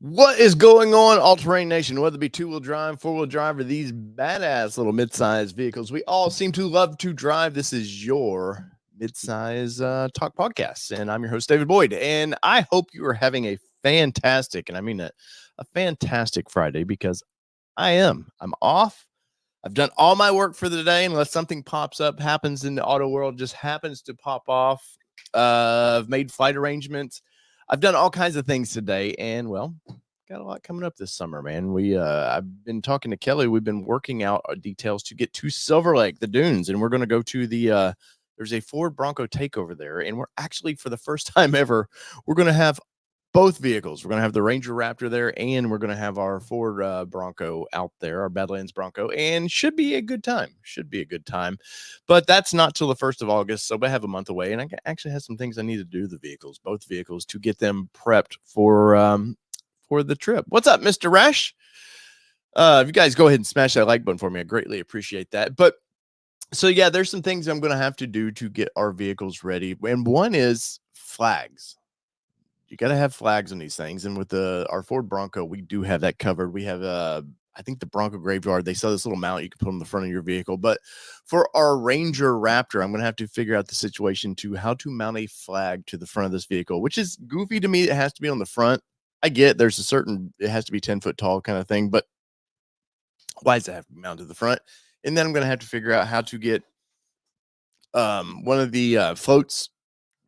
What is going on, All Terrain Nation? Whether it be two-wheel drive, four-wheel drive, or these badass little mid-sized vehicles we all seem to love to drive, this is your mid-size talk podcast, and I'm your host, David Boyd. And I hope you are having a fantastic, and I mean a fantastic Friday, because I am. I'm off. I've done all my work for the day, unless something pops up, happens in the auto world, just happens to pop off. I've made flight arrangements. I've done all kinds of things today, and well, got a lot coming up this summer, man. I've been talking to Kelly. We've been working out our details to get to Silver Lake, the dunes, and we're going to go to the. There's a Ford Bronco takeover there, and we're actually, for the first time ever, we're going to have both vehicles. We're going to have the Ranger Raptor there, and we're going to have our Ford Bronco out there, our Badlands Bronco, and should be a good time. Should be a good time. But that's not till the 1st of August, so I have a month away, and I actually have some things I need to do to the vehicles, both vehicles, to get them prepped for the trip. What's up, Mr. Rash? If you guys go ahead and smash that like button for me, I greatly appreciate that. But so yeah, there's some things I'm going to have to do to get our vehicles ready, and one is flags. You got to have flags on these things, and with our Ford Bronco, we do have that covered. We have I think the Bronco Graveyard, they sell this little mount you can put on the front of your vehicle. But for our Ranger Raptor, I'm going to have to figure out the situation to how to mount a flag to the front of this vehicle, which is goofy to me. It has to be on the front. I get there's it has to be 10 foot tall kind of thing, but why does it have to be mounted to the front? And then I'm going to have to figure out how to get one of the floats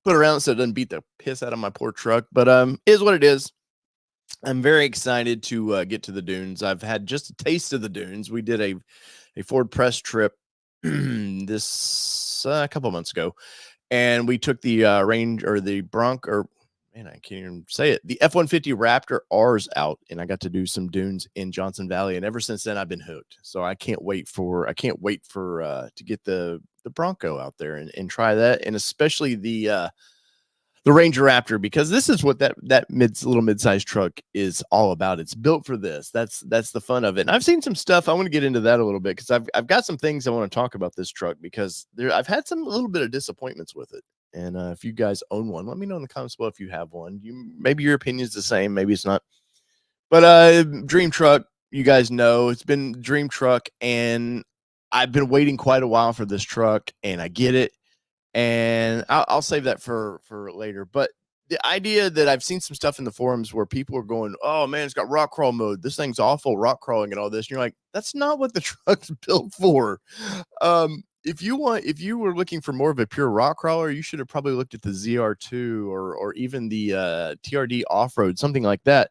put around so it doesn't beat the piss out of my poor truck. But is what it is. I'm very excited to get to the dunes. I've had just a taste of the dunes. We did a Ford press trip this a couple months ago, and we took the range or the Bronco, or man, I can't even say it. The F-150 Raptor R's out, and I got to do some dunes in Johnson Valley, and ever since then I've been hooked. So I can't wait for to get the Bronco out there and try that, and especially the Ranger Raptor, because this is what that little mid-sized truck is all about. It's built for this. That's the fun of it. And I've seen some stuff. I want to get into that a little bit, because I've got some things I want to talk about this truck, because I've had a little bit of disappointments with it. And if you guys own one, let me know in the comments below if you have one. Maybe your opinion's the same, maybe it's not. But dream truck, you guys know it's been dream truck, and I've been waiting quite a while for this truck, and I get it. And I'll save that for later. But the idea that I've seen some stuff in the forums where people are going, oh man, it's got rock crawl mode, this thing's awful, rock crawling and all this, and you're like, that's not what the truck's built for. If you were looking for more of a pure rock crawler, you should have probably looked at the ZR2 or even the TRD off-road, something like that.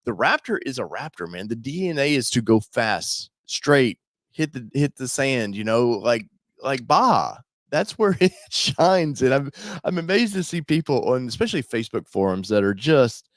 The Raptor is a Raptor, man. The DNA is to go fast, straight, hit the sand, like Baja. That's where it shines. And I'm amazed to see people on especially Facebook forums that are just,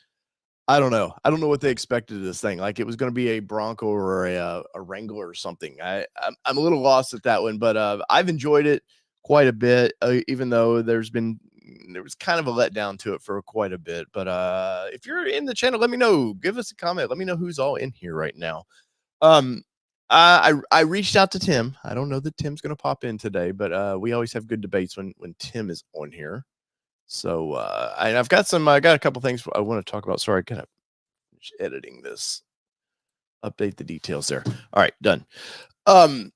I don't know what they expected of this thing. Like it was going to be a Bronco or a Wrangler or something. I'm a little lost at that one, but I've enjoyed it quite a bit, even though there was kind of a letdown to it for quite a bit. But if you're in the channel, let me know. Give us a comment. Let me know who's all in here right now. I reached out to Tim. I don't know that Tim's going to pop in today, but we always have good debates when Tim is on here. So I've got I got a couple things I want to talk about. Sorry, kind of editing this. Update the details there. All right, done. A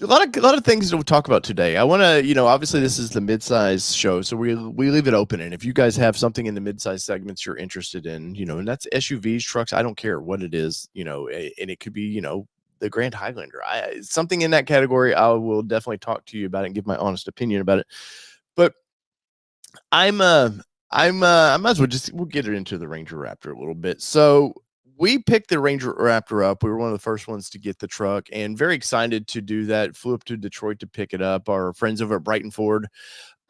lot of things to talk about today. I want to, obviously this is the mid-size show, so we leave it open. And if you guys have something in the mid-size segments you're interested in, and that's SUVs, trucks, I don't care what it is, and it could be, the Grand Highlander. Something in that category, I will definitely talk to you about it and give my honest opinion about it. But I might as well we'll get it into the Ranger Raptor a little bit. So we picked the Ranger Raptor up. We were one of the first ones to get the truck, and very excited to do that. Flew up to Detroit to pick it up. Our friends over at Brighton Ford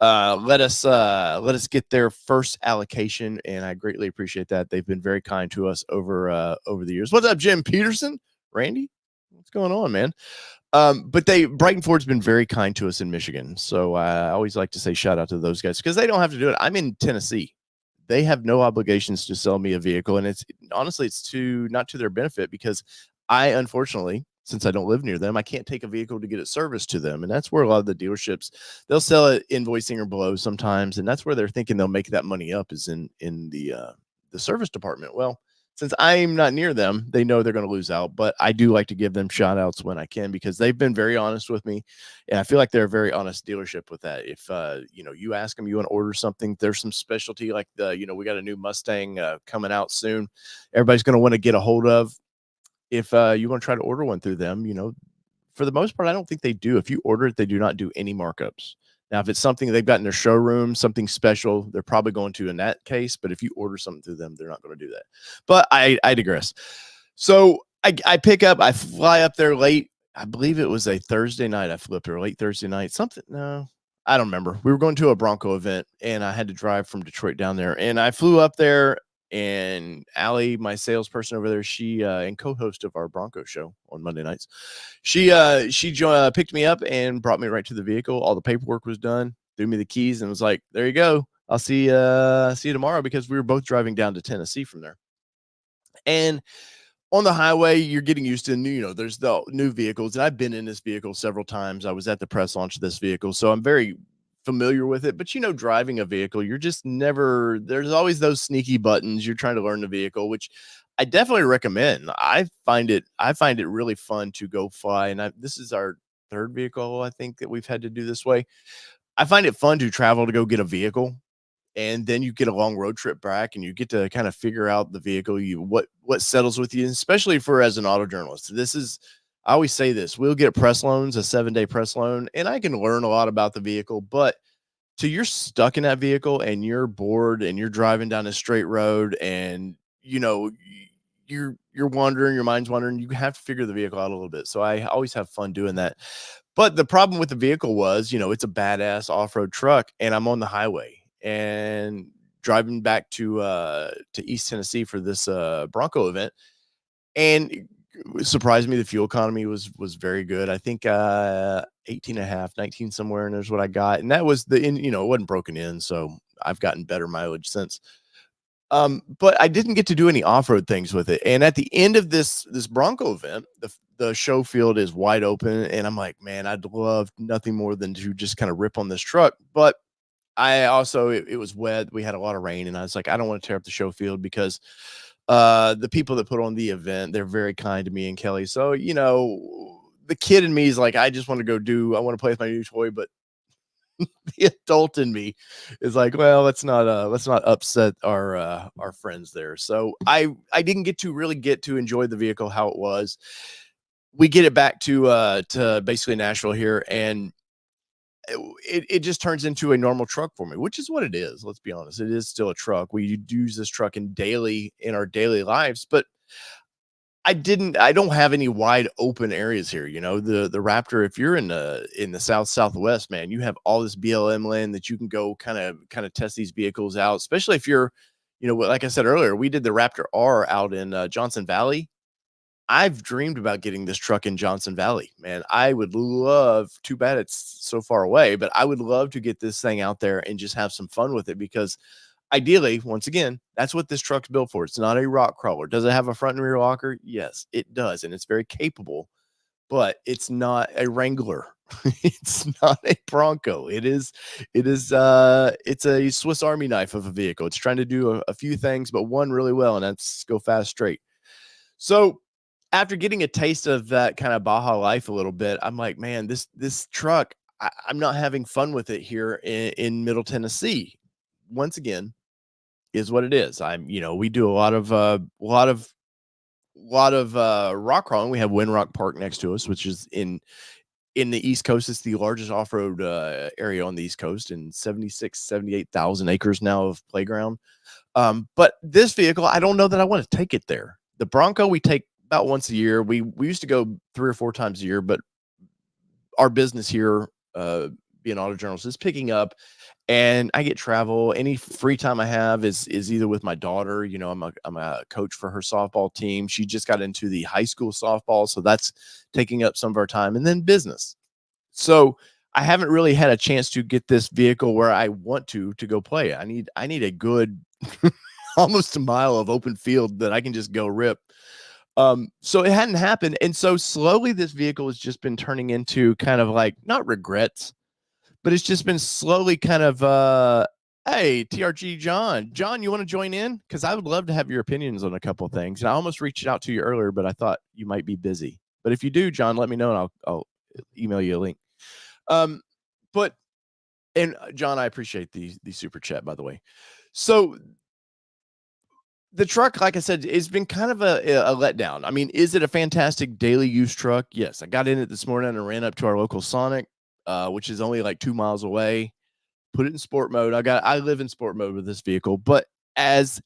let us get their first allocation, and I greatly appreciate that. They've been very kind to us over the years. What's up, Jim Peterson? Randy? What's going on, man? But Brighton Ford's been very kind to us in Michigan. So I always like to say shout out to those guys, because they don't have to do it. I'm in Tennessee. They have no obligations to sell me a vehicle. And it's not to their benefit, because I, unfortunately, since I don't live near them, I can't take a vehicle to get it serviced to them. And that's where a lot of the dealerships, they'll sell it invoicing or below sometimes. And that's where they're thinking they'll make that money up, is in the service department. Well, since I'm not near them, they know they're going to lose out. But I do like to give them shout outs when I can because they've been very honest with me. And I feel like they're a very honest dealership with that. If, you ask them, you want to order something, there's some specialty like we got a new Mustang coming out soon. Everybody's going to want to get a hold of. If you want to try to order one through them, for the most part, I don't think they do. If you order it, they do not do any markups. Now, if it's something they've got in their showroom, something special, they're probably going to in that case. But if you order something through them, they're not going to do that. But I digress. So I pick up, I fly up there late. I believe it was a Thursday night. I flew up there late Thursday night. Something, no, I don't remember. We were going to a Bronco event, and I had to drive from Detroit down there. And I flew up there, and Allie, my salesperson over there, she and co-host of our Bronco show on Monday nights, she picked me up and brought me right to the vehicle. All the paperwork was done, threw me the keys, and was like, "There you go. I'll see you tomorrow," because we were both driving down to Tennessee from there. And on the highway, you're getting used to there's the new vehicles, and I've been in this vehicle several times. I was at the press launch of this vehicle, so I'm very familiar with it. But driving a vehicle, you're just never, there's always those sneaky buttons. You're trying to learn the vehicle, which I definitely recommend. I find it really fun to go fly, and this is our third vehicle I think that we've had to do this way. I find it fun to travel to go get a vehicle, and then you get a long road trip back, and you get to kind of figure out the vehicle, what settles with you, especially for as an auto journalist. I always say this: we'll get press loans, a 7-day press loan, and I can learn a lot about the vehicle. But till you're stuck in that vehicle and you're bored and you're driving down a straight road, and you're wandering, your mind's wandering, you have to figure the vehicle out a little bit. So I always have fun doing that. But the problem with the vehicle was, it's a badass off-road truck, and I'm on the highway and driving back to East Tennessee for this Bronco event. And it surprised me, the fuel economy was very good. I think 18 and a half, 19 somewhere, and there's what I got. And that was it wasn't broken in, so I've gotten better mileage since. But I didn't get to do any off-road things with it. And at the end of this Bronco event, the show field is wide open, and I'm like, man, I'd love nothing more than to just kind of rip on this truck. But I also, it was wet. We had a lot of rain, and I was like, I don't want to tear up the show field because the people that put on the event, they're very kind to me and Kelly. So, the kid in me is like, I just want to I want to play with my new toy, but the adult in me is like, well, let's not upset our friends there. So I didn't really get to enjoy the vehicle how it was. We get it back to basically Nashville here, and it just turns into a normal truck for me, which is what it is. Let's be honest. It is still a truck. We use this truck in our daily lives, but I don't have any wide open areas here. The Raptor, if you're in the southwest, man, you have all this BLM land that you can go kind of test these vehicles out, especially if you're, like I said earlier, we did the Raptor R out in Johnson Valley. I've dreamed about getting this truck in Johnson Valley, man. I would love, too bad it's so far away, but I would love to get this thing out there and just have some fun with it, because ideally, once again, that's what this truck's built for. It's not a rock crawler. Does it have a front and rear locker? Yes, it does. And it's very capable, but it's not a Wrangler. It's not a Bronco. It's a Swiss Army knife of a vehicle. It's trying to do a few things, but one really well, and that's go fast straight. So after getting a taste of that kind of Baja life a little bit, I'm like, man, this truck, I'm not having fun with it here in Middle Tennessee. Once again, is what it is. We do a lot of rock crawling. We have Windrock Park next to us, which is in the East Coast. It's the largest off-road area on the East Coast, and 78,000 acres now of playground. But this vehicle, I don't know that I want to take it there. The Bronco, we take about once a year. We used to go 3 or 4 times a year, but our business here, being auto journalist, is picking up, and I get travel. Any free time I have is either with my daughter. I'm a coach for her softball team. She just got into the high school softball, so that's taking up some of our time, and then business. So I haven't really had a chance to get this vehicle where I want to go play. I need a good almost a mile of open field that I can just go rip. So it hadn't happened. And so slowly this vehicle has just been turning into kind of like, not regrets, but it's just been slowly kind of, Hey, TRG John. John, you want to join in? Because I would love to have your opinions on a couple of things. And I almost reached out to you earlier, but I thought you might be busy. But if you do, John, let me know and I'll email you a link. Um, but and John, I appreciate the super chat, by the way. So the truck, like I said, has been kind of a letdown. I mean, is it a fantastic daily use truck? Yes. I got in it this morning and ran up to our local Sonic, which is only like 2 miles away. Put it in sport mode. I live in sport mode with this vehicle, but as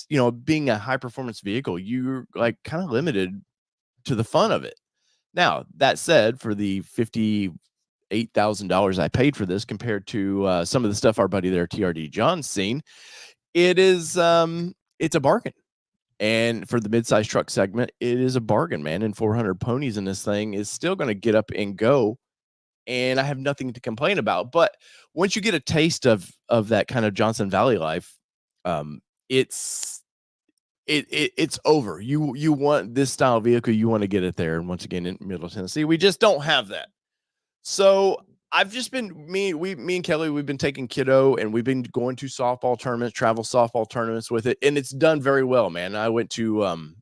you know, being a high performance vehicle, you're like kind of limited to the fun of it. Now, that said, for the $58,000 I paid for this compared to some of the stuff our buddy there, TRD John's seen, it is it's a bargain. And for the midsize truck segment, it is a bargain, man. And 400 ponies in this thing is still going to get up and go, and I have nothing to complain about. But once you get a taste of that kind of Johnson Valley life, um, it's it's over. You want this style vehicle, you want to get it there. And once again, in Middle Tennessee, we just don't have that. So I've just been me and Kelly, we've been taking kiddo and we've been going to softball tournaments, travel softball tournaments with it, and it's done very well, man. I went to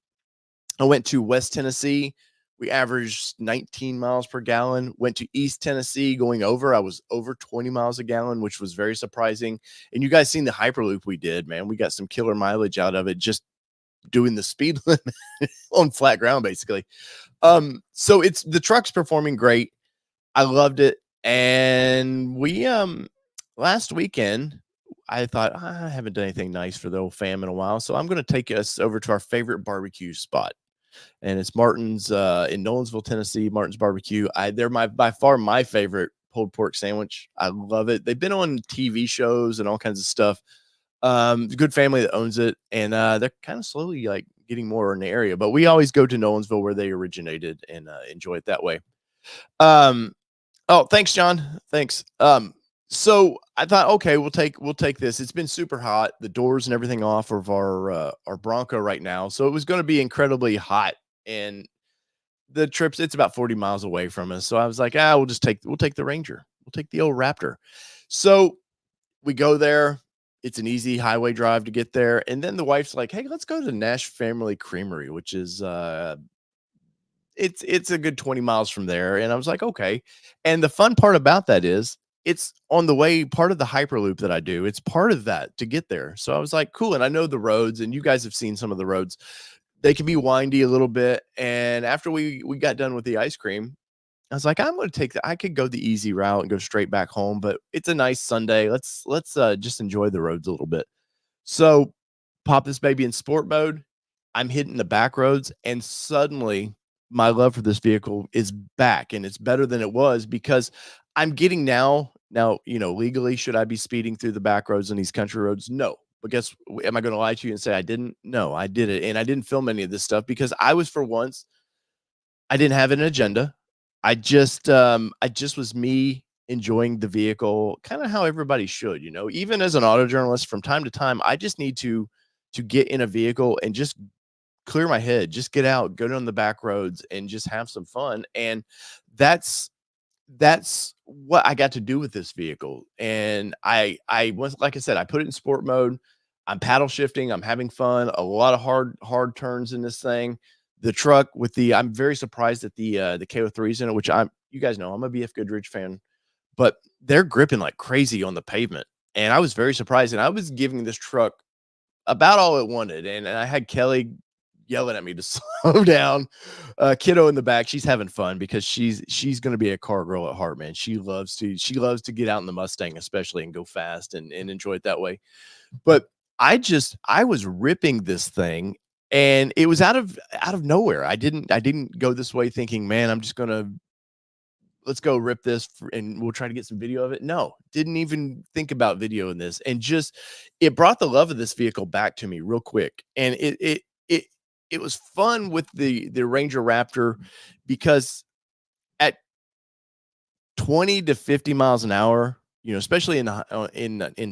West Tennessee. We averaged 19 miles per gallon. Went to East Tennessee going over. I was over 20 miles a gallon, which was very surprising. And you guys seen the Hyperloop we did, man. We got some killer mileage out of it just doing the speed limit on flat ground, basically. So it's the truck's performing great. I loved it. And we last weekend, I thought I haven't done anything nice for the old fam in a while. So I'm gonna take us over to our favorite barbecue spot, and it's Martin's in Nolensville, Tennessee. Martin's Barbecue. They're my by far my favorite pulled pork sandwich. I love it. They've been on TV shows and all kinds of stuff. It's a good family that owns it, and they're kind of slowly like getting more in the area. But we always go to Nolensville where they originated and enjoy it that way. Um, oh, thanks, John. Thanks. So I thought, okay, we'll take this. It's been super hot. The doors and everything off of our Bronco right now, so it was going to be incredibly hot. And the trips, it's about 40 miles away from us. So I was like, we'll take the Ranger. We'll take the old Raptor. So we go there. It's an easy highway drive to get there. And then the wife's like, hey, let's go to the Nash Family Creamery, which is it's a good 20 miles from there. And I was like, okay. And the fun part about that is it's on the way, part of the Hyperloop that I do. It's part of that to get there. So I was like, cool. And I know the roads, and you guys have seen some of the roads. They can be windy a little bit. And after we got done with the ice cream, I was like, I'm going to take I could go the easy route and go straight back home, but it's a nice Sunday. Let's just enjoy the roads a little bit. So pop this baby in sport mode. I'm hitting the back roads, and suddenly my love for this vehicle is back, and it's better than it was because I'm getting now, legally, should I be speeding through the back roads and these country roads? No. But guess, am I going to lie to you and say I didn't? No, I did it. And I didn't film any of this stuff because I was, for once, I didn't have an agenda. I just was me enjoying the vehicle, kind of how everybody should, even as an auto journalist from time to time, I just need to get in a vehicle and just clear my head, just get out, go down the back roads and just have some fun. And that's that's what I got to do with this vehicle. And I was, like I said, I put it in sport mode. I'm paddle shifting, I'm having fun, a lot of hard turns in this thing. The truck with I'm very surprised that the KO3s in it, which you guys know I'm a BF Goodrich fan, but they're gripping like crazy on the pavement. And I was very surprised. And I was giving this truck about all it wanted. And I had Kelly yelling at me to slow down. Kiddo in the back, she's having fun because she's going to be a car girl at heart, man. She loves to get out in the Mustang, especially, and go fast and enjoy it that way. But I was ripping this thing, and it was out of nowhere. I didn't go this way thinking, man, I'm just gonna let's go rip this and we'll try to get some video of it. No, didn't even think about video in this, and just it brought the love of this vehicle back to me real quick. And it was fun with the Ranger Raptor because at 20 to 50 miles an hour, especially in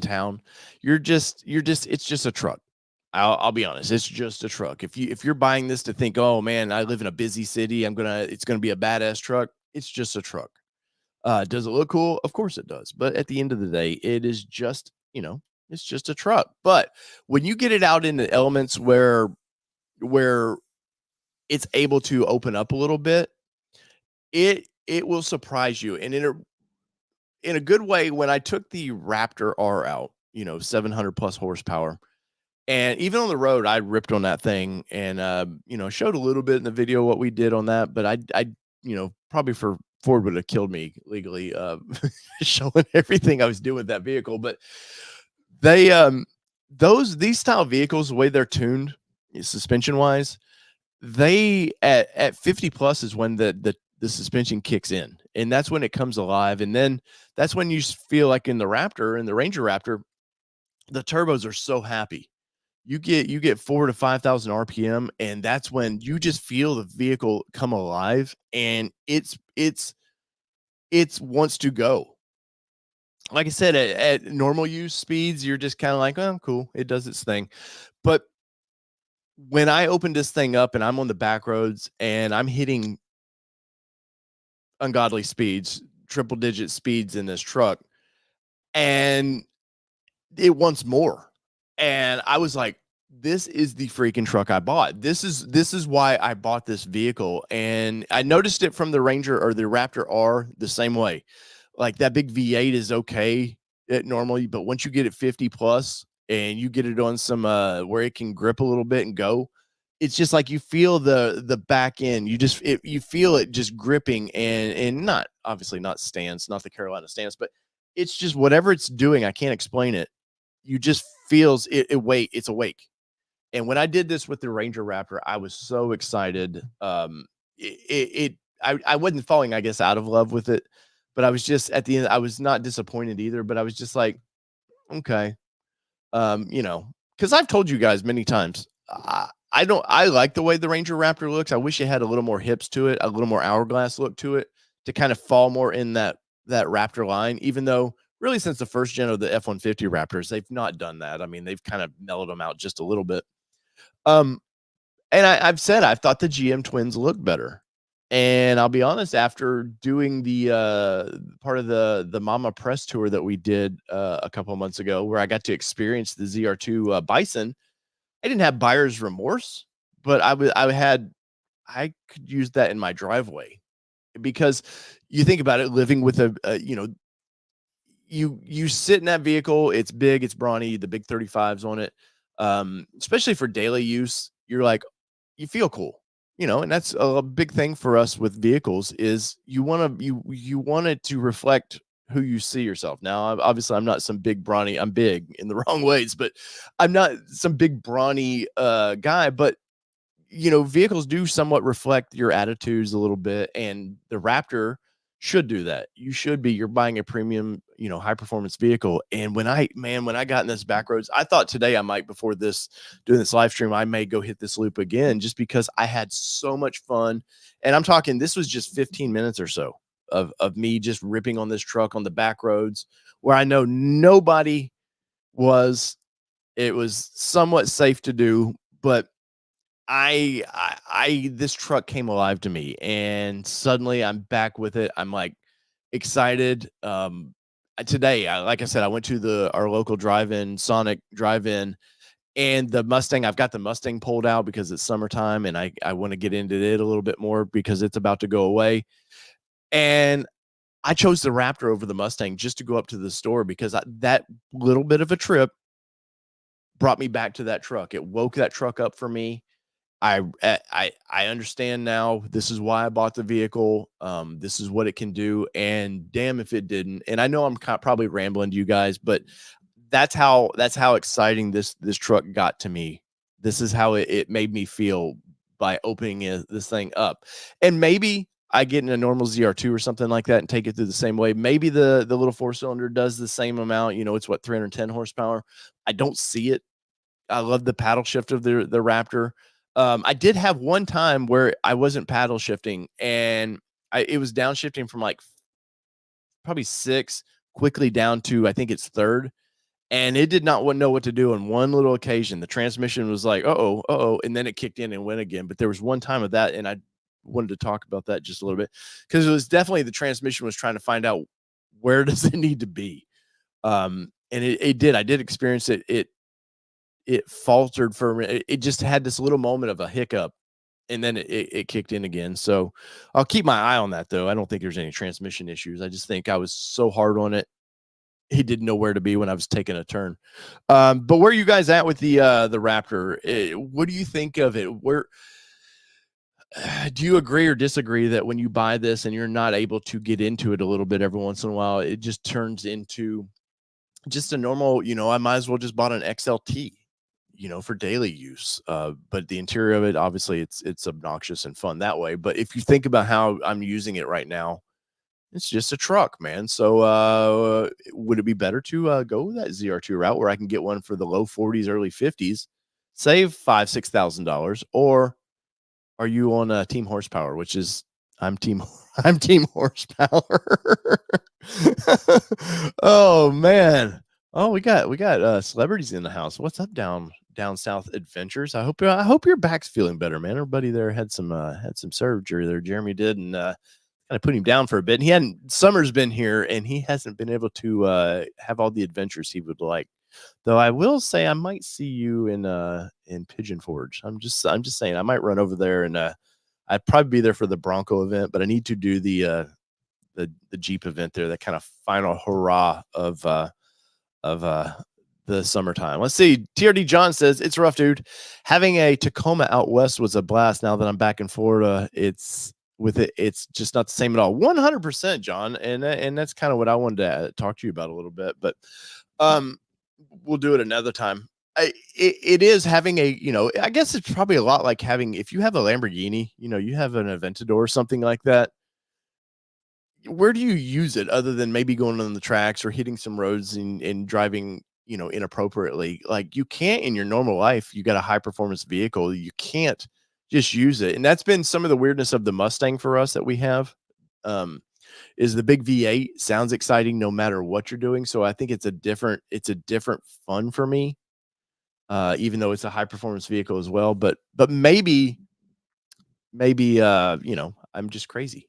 town, it's just a truck. I'll be honest, it's just a truck. If you're buying this to think, oh man, I live in a busy city, it's gonna be a badass truck. It's just a truck. Does it look cool? Of course it does. But at the end of the day, it is just, It's just a truck. But when you get it out in the elements where it's able to open up a little bit, it will surprise you. And in a good way, when I took the Raptor R out, 700 plus horsepower, and even on the road, I ripped on that thing and, showed a little bit in the video what we did on that, but probably for Ford would have killed me legally, showing everything I was doing with that vehicle. But they, these style vehicles, the way they're tuned suspension wise, they at 50 plus is when the suspension kicks in, and that's when it comes alive. And then that's when you feel like in the Raptor and the Ranger Raptor, the turbos are so happy. You get 4 to 5,000 RPM, and that's when you just feel the vehicle come alive, and it's wants to go. Like I said, at normal use speeds, you're just kind of like, oh, cool, it does its thing. But when I open this thing up and I'm on the back roads and I'm hitting ungodly speeds, triple digit speeds in this truck, and it wants more. And I was like, this is the freaking truck I bought. This is why I bought this vehicle. And I noticed it from the Ranger or the Raptor R the same way. Like that big V8 is okay normally, but once you get it 50 plus and you get it on some where it can grip a little bit and go, it's just like you feel the back end. You feel it just gripping, and not obviously not stance, not the Carolina stance, but it's just whatever it's doing. I can't explain it. You just feels it it's awake. And when I did this with the Ranger Raptor, I was so excited. I wasn't falling, I guess, out of love with it, but I was just at the end, I was not disappointed either, but I was just like, okay. Because I've told you guys many times, I like the way the Ranger Raptor looks. I wish it had a little more hips to it, a little more hourglass look to it, to kind of fall more in that Raptor line, even though really since the first gen of the F-150 Raptors, they've not done that. I mean, they've kind of mellowed them out just a little bit. And I've said I've thought the GM twins look better. And I'll be honest, after doing the part of the Mama press tour that we did a couple of months ago, where I got to experience the ZR2 Bison, I didn't have buyer's remorse, but I could use that in my driveway, because you think about it, living with you sit in that vehicle, it's big, it's brawny, the big 35s on it. Especially for daily use, you're like, you feel cool, and that's a big thing for us with vehicles is you want it to reflect who you see yourself. Now, obviously I'm not some big brawny, I'm big in the wrong ways, but I'm not some big brawny guy, but vehicles do somewhat reflect your attitudes a little bit, and the Raptor should do that. You're buying a premium, high performance vehicle. And when I got in this back roads, I thought today I might, before doing this live stream, I may go hit this loop again, just because I had so much fun. And I'm talking, this was just 15 minutes or so of me just ripping on this truck on the back roads where I know nobody was. It was somewhat safe to do, but this truck came alive to me, and suddenly I'm back with it. I'm like excited. Today, like I said, I went to our local drive-in, Sonic drive-in, and the Mustang, I've got the Mustang pulled out because it's summertime, and I want to get into it a little bit more because it's about to go away. And I chose the Raptor over the Mustang just to go up to the store, because that little bit of a trip brought me back to that truck. It woke that truck up for me. I understand now. This is why I bought the vehicle. This is what it can do, and damn if it didn't. And I know I'm probably rambling to you guys, but that's how exciting this truck got to me. This is how it made me feel by opening this thing up. And maybe I get in a normal ZR2 or something like that and take it through the same way. Maybe the little 4-cylinder does the same amount. It's what, 310 horsepower. I don't see it. I love the paddle shift of the Raptor. I did have one time where I wasn't paddle shifting, and it was downshifting from like probably 6 quickly down to, I think it's 3rd. And it did not know what to do on one little occasion. The transmission was like, uh-oh, and then it kicked in and went again. But there was one time of that, and I wanted to talk about that just a little bit, because it was definitely the transmission was trying to find out where does it need to be. and it did. I did experience it. It faltered for me. It just had this little moment of a hiccup, and then it kicked in again. So I'll keep my eye on that, though. I don't think there's any transmission issues. I just think I was so hard on it. He didn't know where to be when I was taking a turn. But where are you guys at with the Raptor? What do you think of it? Where do you agree or disagree that when you buy this and you're not able to get into it a little bit every once in a while, it just turns into just a normal, I might as well just bought an XLT, for daily use. But the interior of it, obviously it's obnoxious and fun that way. But if you think about how I'm using it right now, it's just a truck, man. So would it be better to go that ZR2 route where I can get one for the low 40s, early 50s, save $5,000-$6,000, or are you on team horsepower, which is I'm team I'm team horsepower. Oh man. Oh, we got celebrities in the house. What's up down south adventures? I hope your back's feeling better, man. Everybody there had some surgery there. Jeremy did, and kind of put him down for a bit. And he hadn't Summer's been here and he hasn't been able to have all the adventures he would like. Though I will say I might see you in Pigeon Forge. I'm just saying I might run over there, and I'd probably be there for the Bronco event, but I need to do the Jeep event there, that kind of final hurrah of the summertime. Let's see. TRD John says it's rough, dude. Having a Tacoma out west was a blast. Now that I'm back in Florida, it's just not the same at all. 100%, John, and that's kind of what I wanted to talk to you about a little bit, but we'll do it another time. It is having I guess it's probably a lot like having, if you have a Lamborghini, you have an Aventador or something like that. Where do you use it other than maybe going on the tracks or hitting some roads and driving, inappropriately? Like, you can't in your normal life. You got a high performance vehicle. You can't just use it. And that's been some of the weirdness of the Mustang for us that we have. Is the big V8 sounds exciting no matter what you're doing. So I think it's a different fun for me. Even though it's a high performance vehicle as well, but maybe I'm just crazy.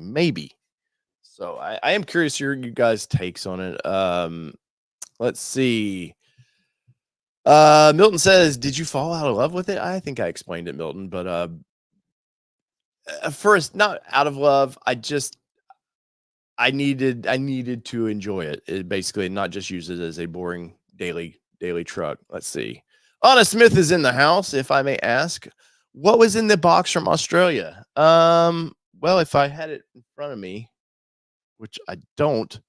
Maybe. So I am curious to hear you guys' takes on it. Let's see. Milton says, did you fall out of love with it? I think I explained it, Milton, but first, not out of love. I needed to enjoy it, basically, not just use it as a boring daily truck. Let's see. Anna Smith is in the house, if I may ask. What was in the box from Australia? Well, if I had it in front of me, which I don't.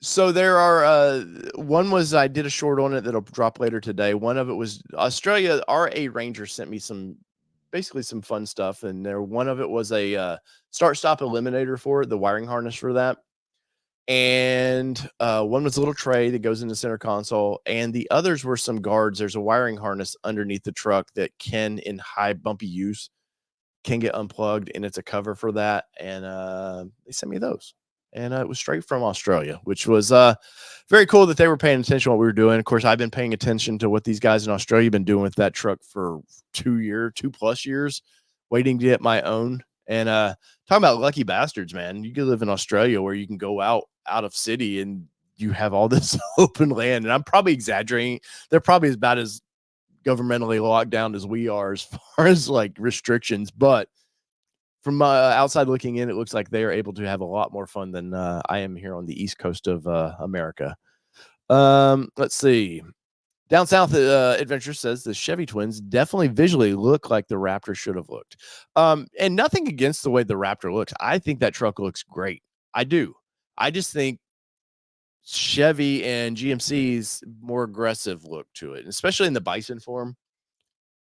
So there are one was, I did a short on it that'll drop later today. One of it was Australia. RA Ranger sent me basically some fun stuff, and one of it was a start stop eliminator for it, the wiring harness for that. And one was a little tray that goes in the center console, and the others were some guards. There's a wiring harness underneath the truck that can, in high bumpy use, can get unplugged, and it's a cover for that. And they sent me those, and it was straight from Australia, which was very cool that they were paying attention to what we were doing. Of course, I've been paying attention to what these guys in Australia have been doing with that truck for 2+ years, waiting to get my own. And talking about lucky bastards, man. You could live in Australia where you can go out of city and you have all this open land. And I'm probably exaggerating. They're probably about as governmentally locked down as we are as far as like restrictions. But from outside looking in, it looks like they are able to have a lot more fun than I am here on the East Coast of America. Let's see. Down South Adventure says the Chevy twins definitely visually look like the Raptor should have looked. And nothing against the way the Raptor looks. I think that truck looks great. I do. I just think Chevy and GMC's more aggressive look to it, especially in the Bison form.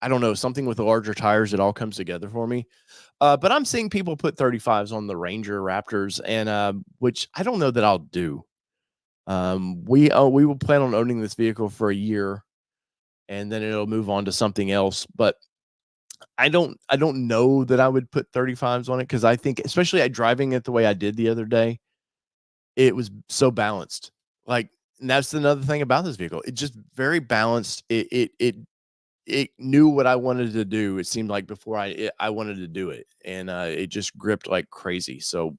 I don't know, something with the larger tires, it all comes together for me. But I'm seeing people put 35s on the Ranger Raptors, and which I don't know that I'll do. We will plan on owning this vehicle for a year, and then it'll move on to something else. But I don't know that I would put 35s on it, because I think, especially driving it the way I did the other day, it was so balanced. Like, and that's another thing about this vehicle. It's just very balanced. It knew what I wanted to do. It seemed like before I wanted to do it, and it just gripped like crazy. So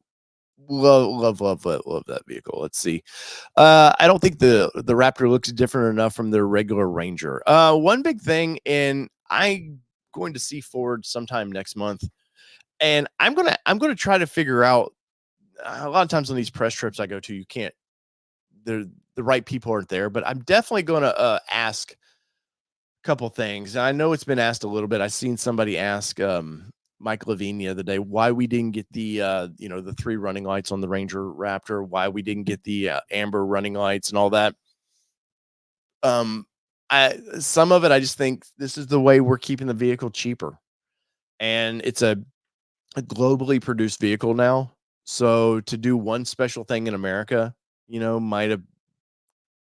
Love that vehicle. Let's see. I don't think the Raptor looks different enough from their regular Ranger. One big thing, and I'm going to see Ford sometime next month, and I'm gonna try to figure out. A lot of times on these press trips I go to, you can't. The right people aren't there, but I'm definitely gonna ask a couple things. And I know it's been asked a little bit. I seen somebody ask Mike Levine the other day why we didn't get the the three running lights on the Ranger Raptor, why we didn't get the amber running lights and all that. Um, I Some of it I just think this is the way we're keeping the vehicle cheaper, and it's a globally produced vehicle now. So to do one special thing in America, might have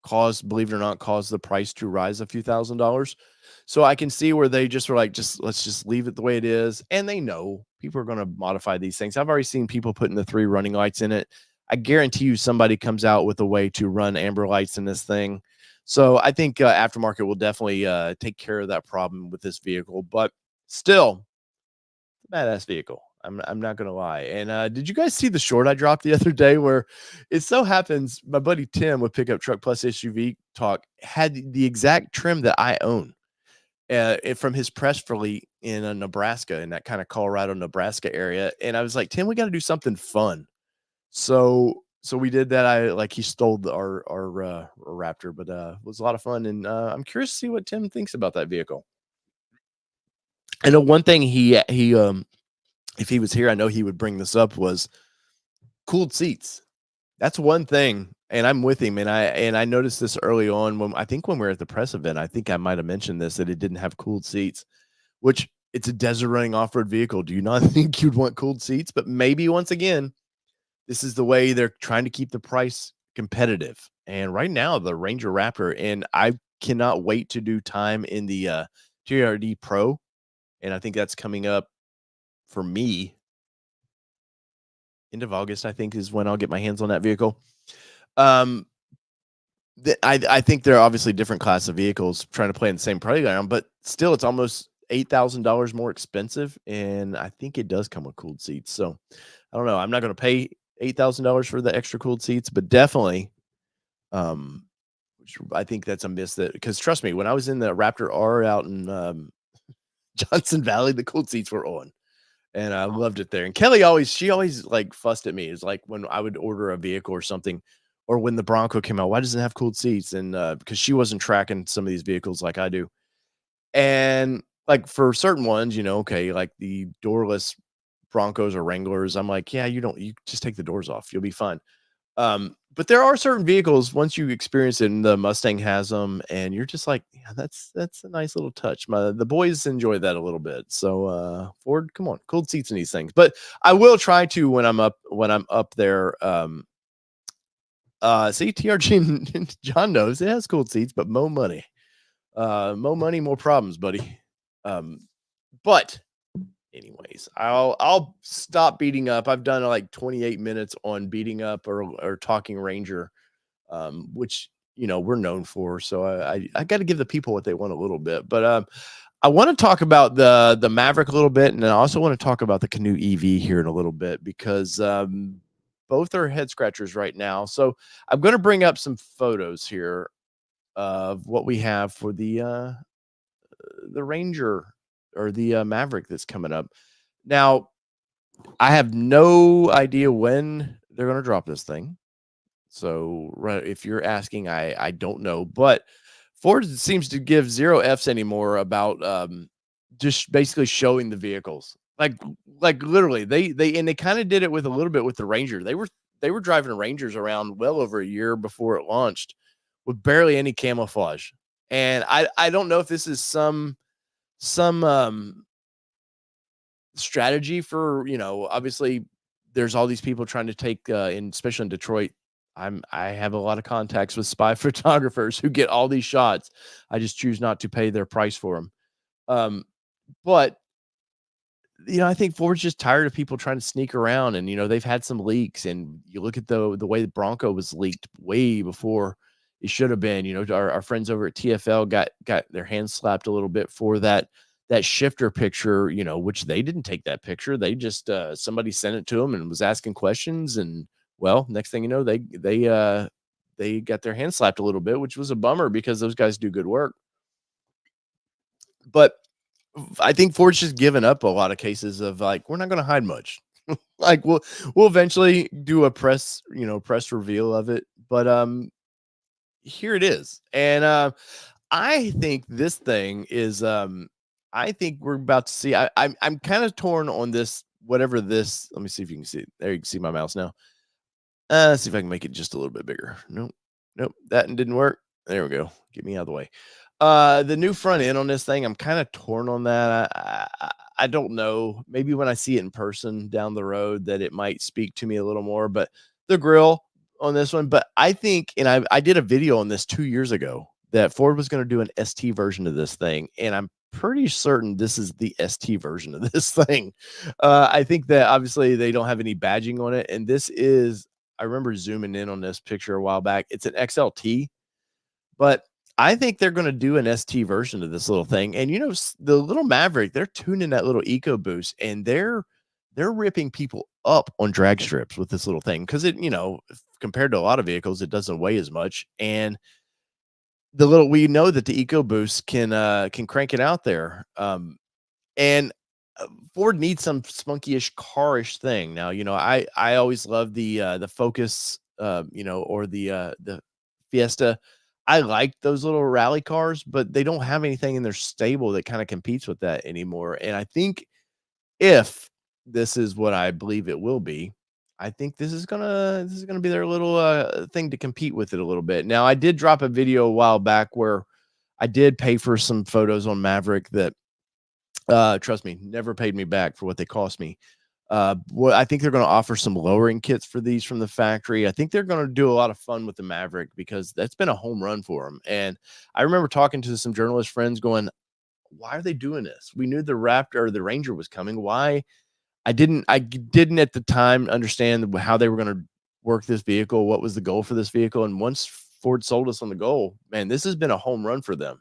caused, believe it or not, caused the price to rise a few $1,000s. So I can see where they just were like, just let's just leave it the way it is. And they know people are going to modify these things. I've already seen people putting the three running lights in it. I guarantee you somebody comes out with a way to run amber lights in this thing. So I think aftermarket will definitely take care of that problem with this vehicle. But still, badass vehicle. I'm not gonna lie. And did you guys see the short I dropped the other day where it so happens my buddy Tim with Pickup Truck Plus SUV Talk had the exact trim that I own from his press fleet in Nebraska, in that kind of Colorado, Nebraska area. And I was like, Tim, we got to do something fun. So we did that. He stole our Raptor, but it was a lot of fun. And I'm curious to see what Tim thinks about that vehicle. I know one thing he if he was here, I know he would bring this up, was cooled seats. That's one thing, and I'm with him. And I noticed this early on when we were at the press event. I think I might have mentioned this, that it didn't have cooled seats, which it's a desert running off road vehicle. Do you not think you'd want cooled seats? But maybe once again, this is the way they're trying to keep the price competitive. And right now, the Ranger Raptor, and I cannot wait to do time in the TRD Pro, and I think that's coming up for me end of August, I think, is when I'll get my hands on that vehicle. Um, I think they're obviously different class of vehicles trying to play in the same playground, but still, it's almost $8,000 more expensive, and I think it does come with cooled seats. So I don't know. I'm not going to pay $8,000 for the extra cooled seats, but definitely, I think that's a miss, that because trust me, when I was in the Raptor R out in Johnson Valley, the cooled seats were on. And I loved it there. And she always like fussed at me. It's like when I would order a vehicle or something, or when the Bronco came out, why doesn't it have cooled seats? And because she wasn't tracking some of these vehicles like I do. And like for certain ones, okay, like the doorless Broncos or Wranglers, I'm like, yeah, you just take the doors off, you'll be fine. But there are certain vehicles, once you experience it, and the Mustang has them, and you're just like, yeah, that's a nice little touch. The boys enjoy that a little bit. So Ford, come on, cooled seats in these things. But I will try to when I'm up there. See, TRG and John knows it has cooled seats, but more money. More money, more problems, buddy. But anyways, I'll stop beating up. I've done like 28 minutes on beating up or talking Ranger, which we're known for. So I got to give the people what they want a little bit. But I want to talk about the Maverick a little bit, and I also want to talk about the Canoo EV here in a little bit, because both are head scratchers right now. So I'm going to bring up some photos here of what we have for the Ranger, or the Maverick that's coming up. Now, I have no idea when they're going to drop this thing. So, right, if you're asking, I don't know. But Ford seems to give zero Fs anymore about just basically showing the vehicles. Like literally, they kind of did it with a little bit with the Ranger. They were driving Rangers around well over a year before it launched with barely any camouflage. And I don't know if this is some strategy for, obviously there's all these people trying to take especially in Detroit. I have a lot of contacts with spy photographers who get all these shots. I just choose not to pay their price for them. But I think Ford's just tired of people trying to sneak around, and they've had some leaks, and you look at the way the Bronco was leaked way before it should have been. Our friends over at TFL got their hands slapped a little bit for that that shifter picture, which they didn't take that picture. They just somebody sent it to them and was asking questions, and well, next thing you know, they got their hand slapped a little bit, which was a bummer because those guys do good work. But I think Ford's just given up a lot of cases of like, we're not going to hide much. Like we'll eventually do a press reveal of it, but here it is. And I think this thing is I think we're about to see. I'm kind of torn on this, whatever this. Let me see if you can see it. There you can see my mouse now. Let's see if I can make it just a little bit bigger. Nope. Nope. That didn't work. There we go. Get me out of the way. The new front end on this thing, I'm kind of torn on that. I don't know. Maybe when I see it in person down the road that it might speak to me a little more, but the grill on this one, but I think, and I did a video on this 2 years ago that Ford was going to do an ST version of this thing. And I'm pretty certain this is the ST version of this thing. I think that obviously they don't have any badging on it. And this is, I remember zooming in on this picture a while back. It's an XLT, but I think they're going to do an ST version of this little thing. And the little Maverick, they're tuning that little EcoBoost, and they're ripping people up on drag strips with this little thing because it, compared to a lot of vehicles, it doesn't weigh as much. And we know that the EcoBoost can crank it out there. And Ford needs some spunky-ish car-ish thing. Now, I always love the Focus, or the Fiesta. I like those little rally cars, but they don't have anything in their stable that kind of competes with that anymore. And I think if this is what I believe it will be, I think this is gonna be their little thing to compete with it a little bit. Now, I did drop a video a while back where I did pay for some photos on Maverick that trust me, never paid me back for what they cost me. What I think they're going to offer some lowering kits for these from the factory. I think they're going to do a lot of fun with the Maverick because that's been a home run for them. And I remember talking to some journalist friends going, why are they doing this? We knew the Raptor or the Ranger was coming. Why? I didn't at the time understand how they were going to work this vehicle. What was the goal for this vehicle? And once Ford sold us on the goal, man, this has been a home run for them.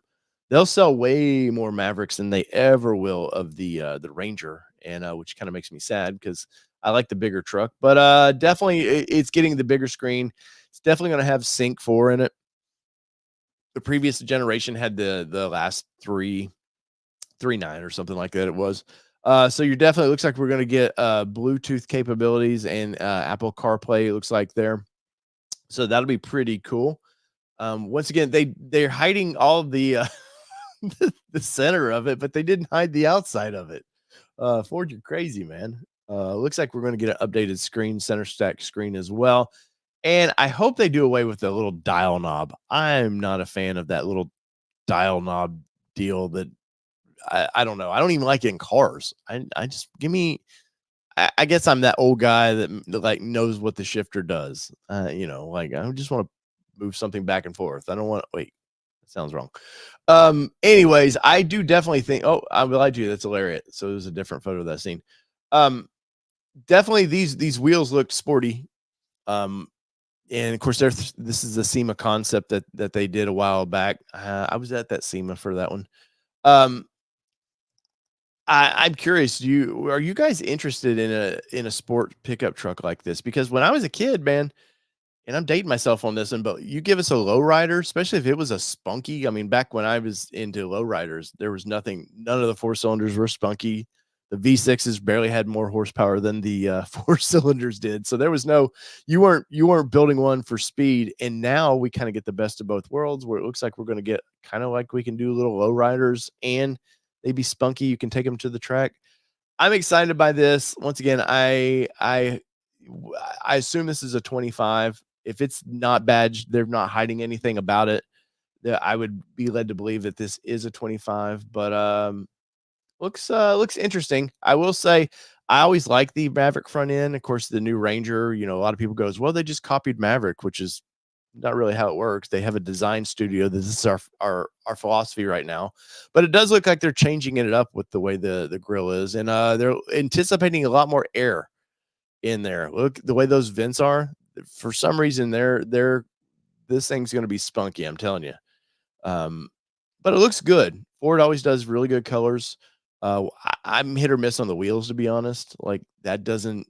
They'll sell way more Mavericks than they ever will of the Ranger, and which kind of makes me sad because I like the bigger truck. But definitely, it's getting the bigger screen. It's definitely going to have Sync 4 in it. The previous generation had the last 3.9 or something like that. It was. So you're definitely, looks like we're going to get Bluetooth capabilities and Apple CarPlay. It looks like there, so that'll be pretty cool. Once again, they're hiding all of the the center of it, but they didn't hide the outside of it. Ford, you're crazy, man. Looks like we're going to get an updated screen, center stack screen as well. And I hope they do away with the little dial knob. I'm not a fan of that little dial knob deal that I don't know. I don't even like it in cars. I just give me, I guess I'm that old guy that like knows what the shifter does. Like I just want to move something back and forth. I don't want to wait. That sounds wrong. Anyways, I do definitely think, oh, I lied to you. That's a lariat. So there's a different photo of that scene. Definitely these wheels look sporty. And of course, this is the SEMA concept that they did a while back. I was at that SEMA for that one. I'm curious. Are you guys interested in a sport pickup truck like this? Because when I was a kid, man, and I'm dating myself on this one, but you give us a lowrider, especially if it was a spunky. I mean, back when I was into lowriders, there was nothing. None of the four cylinders were spunky. The V6s barely had more horsepower than the four cylinders did. So there was no. You weren't building one for speed. And now we kind of get the best of both worlds, where it looks like we're going to get kind of like we can do little lowriders and they be spunky. You can take them to the track. I'm excited by this. Once again, I assume this is a 25. If it's not badged, they're not hiding anything about it. I would be led to believe that this is a 25, but looks interesting. I will say I always like the Maverick front end. Of course, the new Ranger, a lot of people goes, well, they just copied Maverick, which is not really how it works. They have a design studio. This is our philosophy right now, but it does look like they're changing it up with the way the grill is, and they're anticipating a lot more air in there. Look the way those vents are. For some reason, this thing's going to be spunky. I'm telling you. But it looks good. Ford always does really good colors. I'm hit or miss on the wheels, to be honest. Like that doesn't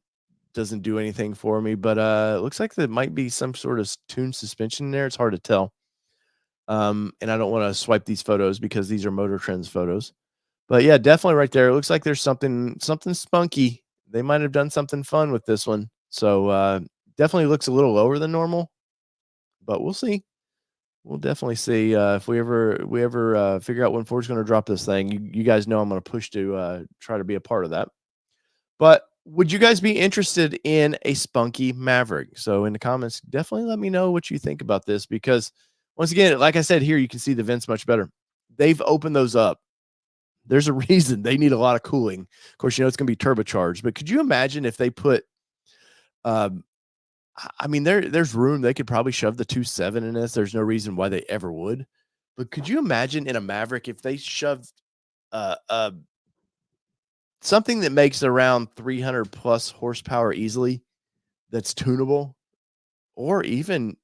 do anything for me, but it looks like there might be some sort of tuned suspension in there. It's hard to tell. And I don't want to swipe these photos because these are Motor Trends photos. But yeah, definitely right there. It looks like there's something spunky. They might have done something fun with this one. So definitely looks a little lower than normal, but we'll see. We'll definitely see if we ever figure out when Ford's going to drop this thing. You guys know I'm going to push to try to be a part of that. But would you guys be interested in a spunky Maverick? So in the comments, definitely let me know what you think about this because once again, like I said here, you can see the vents much better. They've opened those up. There's a reason they need a lot of cooling. Of course, it's going to be turbocharged, but could you imagine if they put um I mean there's room they could probably shove the 2.7 in this. There's no reason why they ever would. But could you imagine in a Maverick if they shoved uh something that makes around 300 plus horsepower easily that's tunable or even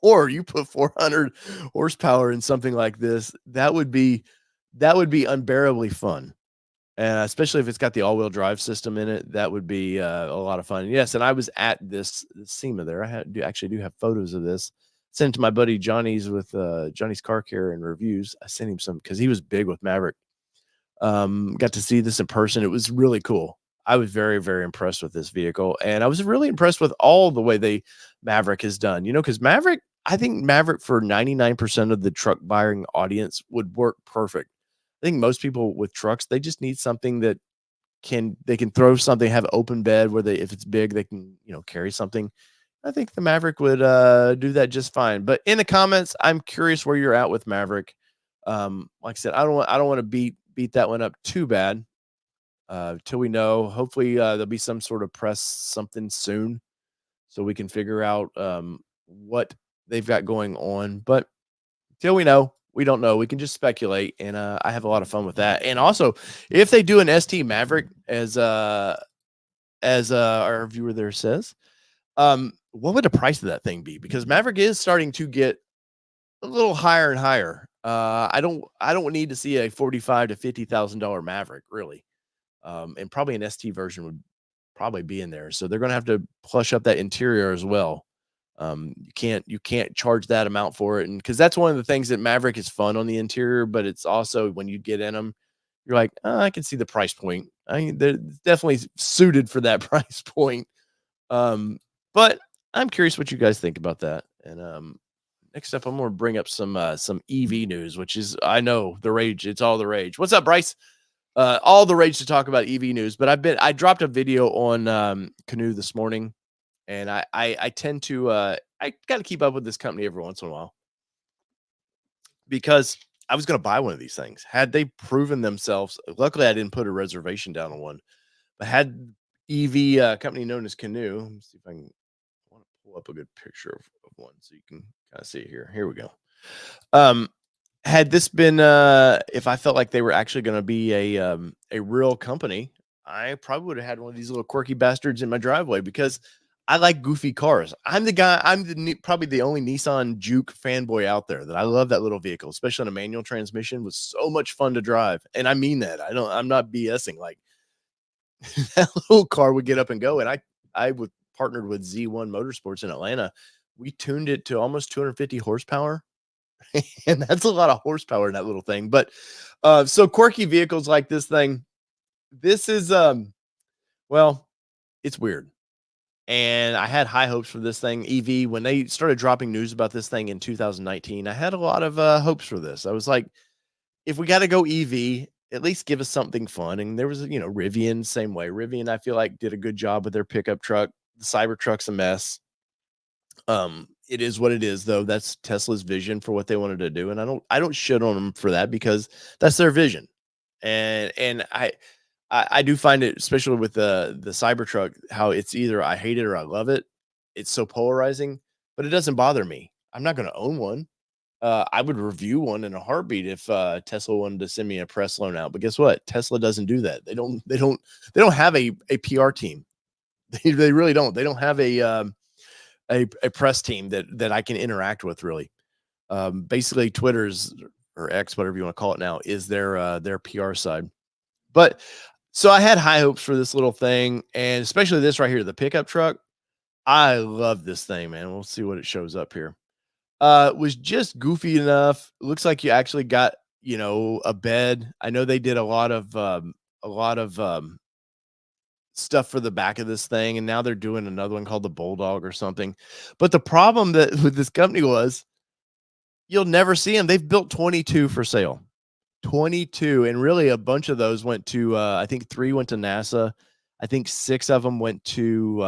or you put 400 horsepower in something like this, that would be unbearably fun. And especially if it's got the all-wheel drive system in it, that would be a lot of fun. Yes, and I was at this SEMA there. Actually do have photos of this. Sent it to my buddy Johnny's with Johnny's Car Care and Reviews. I sent him some because he was big with Maverick. Got to see this in person. It was really cool. I was very, very impressed with this vehicle, and I was really impressed with all the way Maverick has done. Because I think Maverick for 99% of the truck buying audience would work perfect. I think most people with trucks, they just need something that they can throw something, have open bed where if it's big, they can, carry something. I think the Maverick would do that just fine. But in the comments, I'm curious where you're at with Maverick. Like I said, I don't want to beat that one up too bad. Till we know. Hopefully there'll be some sort of press something soon so we can figure out what they've got going on. But till we know, we don't know. We can just speculate, and I have a lot of fun with that. And also, if they do an ST Maverick, as our viewer there says, what would the price of that thing be? Because Maverick is starting to get a little higher and higher. I don't need to see a $45,000 to $50,000 Maverick, really. And probably an ST version would probably be in there. So they're going to have to plush up that interior as well. You can't charge that amount for it, and because that's one of the things that Maverick is fun on the interior, but it's also when you get in them, you're like, I can see the price point. I mean, they're definitely suited for that price point. But I'm curious what you guys think about that. And next up, I'm going to bring up some EV news, which is I know the rage. It's all the rage. What's up, Bryce? All the rage to talk about EV news. But I dropped a video on Canoe this morning. And I tend to I got to keep up with this company every once in a while because I was going to buy one of these things. Had they proven themselves, luckily I didn't put a reservation down on one, but had EV company known as Canoe. Let me see if I want to pull up a good picture of one so you can kind of see it here. Here we go. Had this been if I felt like they were actually going to be a real company, I probably would have had one of these little quirky bastards in my driveway because I like goofy cars. I'm the guy. Probably the only Nissan Juke fanboy out there that I love that little vehicle, especially on a manual transmission. Was so much fun to drive, and I mean that. I'm not BSing. Like that little car would get up and go, and I would partnered with Z1 Motorsports in Atlanta. We tuned it to almost 250 horsepower, and that's a lot of horsepower in that little thing. But so quirky vehicles like this thing. This is well, it's weird. And I had high hopes for this thing. EV, when they started dropping news about this thing in 2019, I had a lot of hopes for this. I was like, if we got to go EV, at least give us something fun. And there was, Rivian, same way. Rivian, I feel like, did a good job with their pickup truck. The Cybertruck's a mess. It is what it is, though. That's Tesla's vision for what they wanted to do. And I don't shit on them for that because that's their vision. And I do find it, especially with the Cybertruck, how it's either I hate it or I love it. It's so polarizing, but it doesn't bother me. I'm not going to own one. I would review one in a heartbeat if Tesla wanted to send me a press loan out. But guess what? Tesla doesn't do that. They don't have a PR team. They really don't. They don't have a press team that I can interact with really. Basically Twitter's or X, whatever you want to call it now, is their PR side. But so I had high hopes for this little thing, and especially this right here, the pickup truck. I love this thing, man. We'll see what it shows up here. Was just goofy enough. Looks like you actually got, a bed. I know they did a lot of stuff for the back of this thing, and now they're doing another one called the Bulldog or something. But the problem that with this company was you'll never see them. They've built 22 for sale. 22, and really a bunch of those went to I think 3 went to NASA. I think 6 of them went to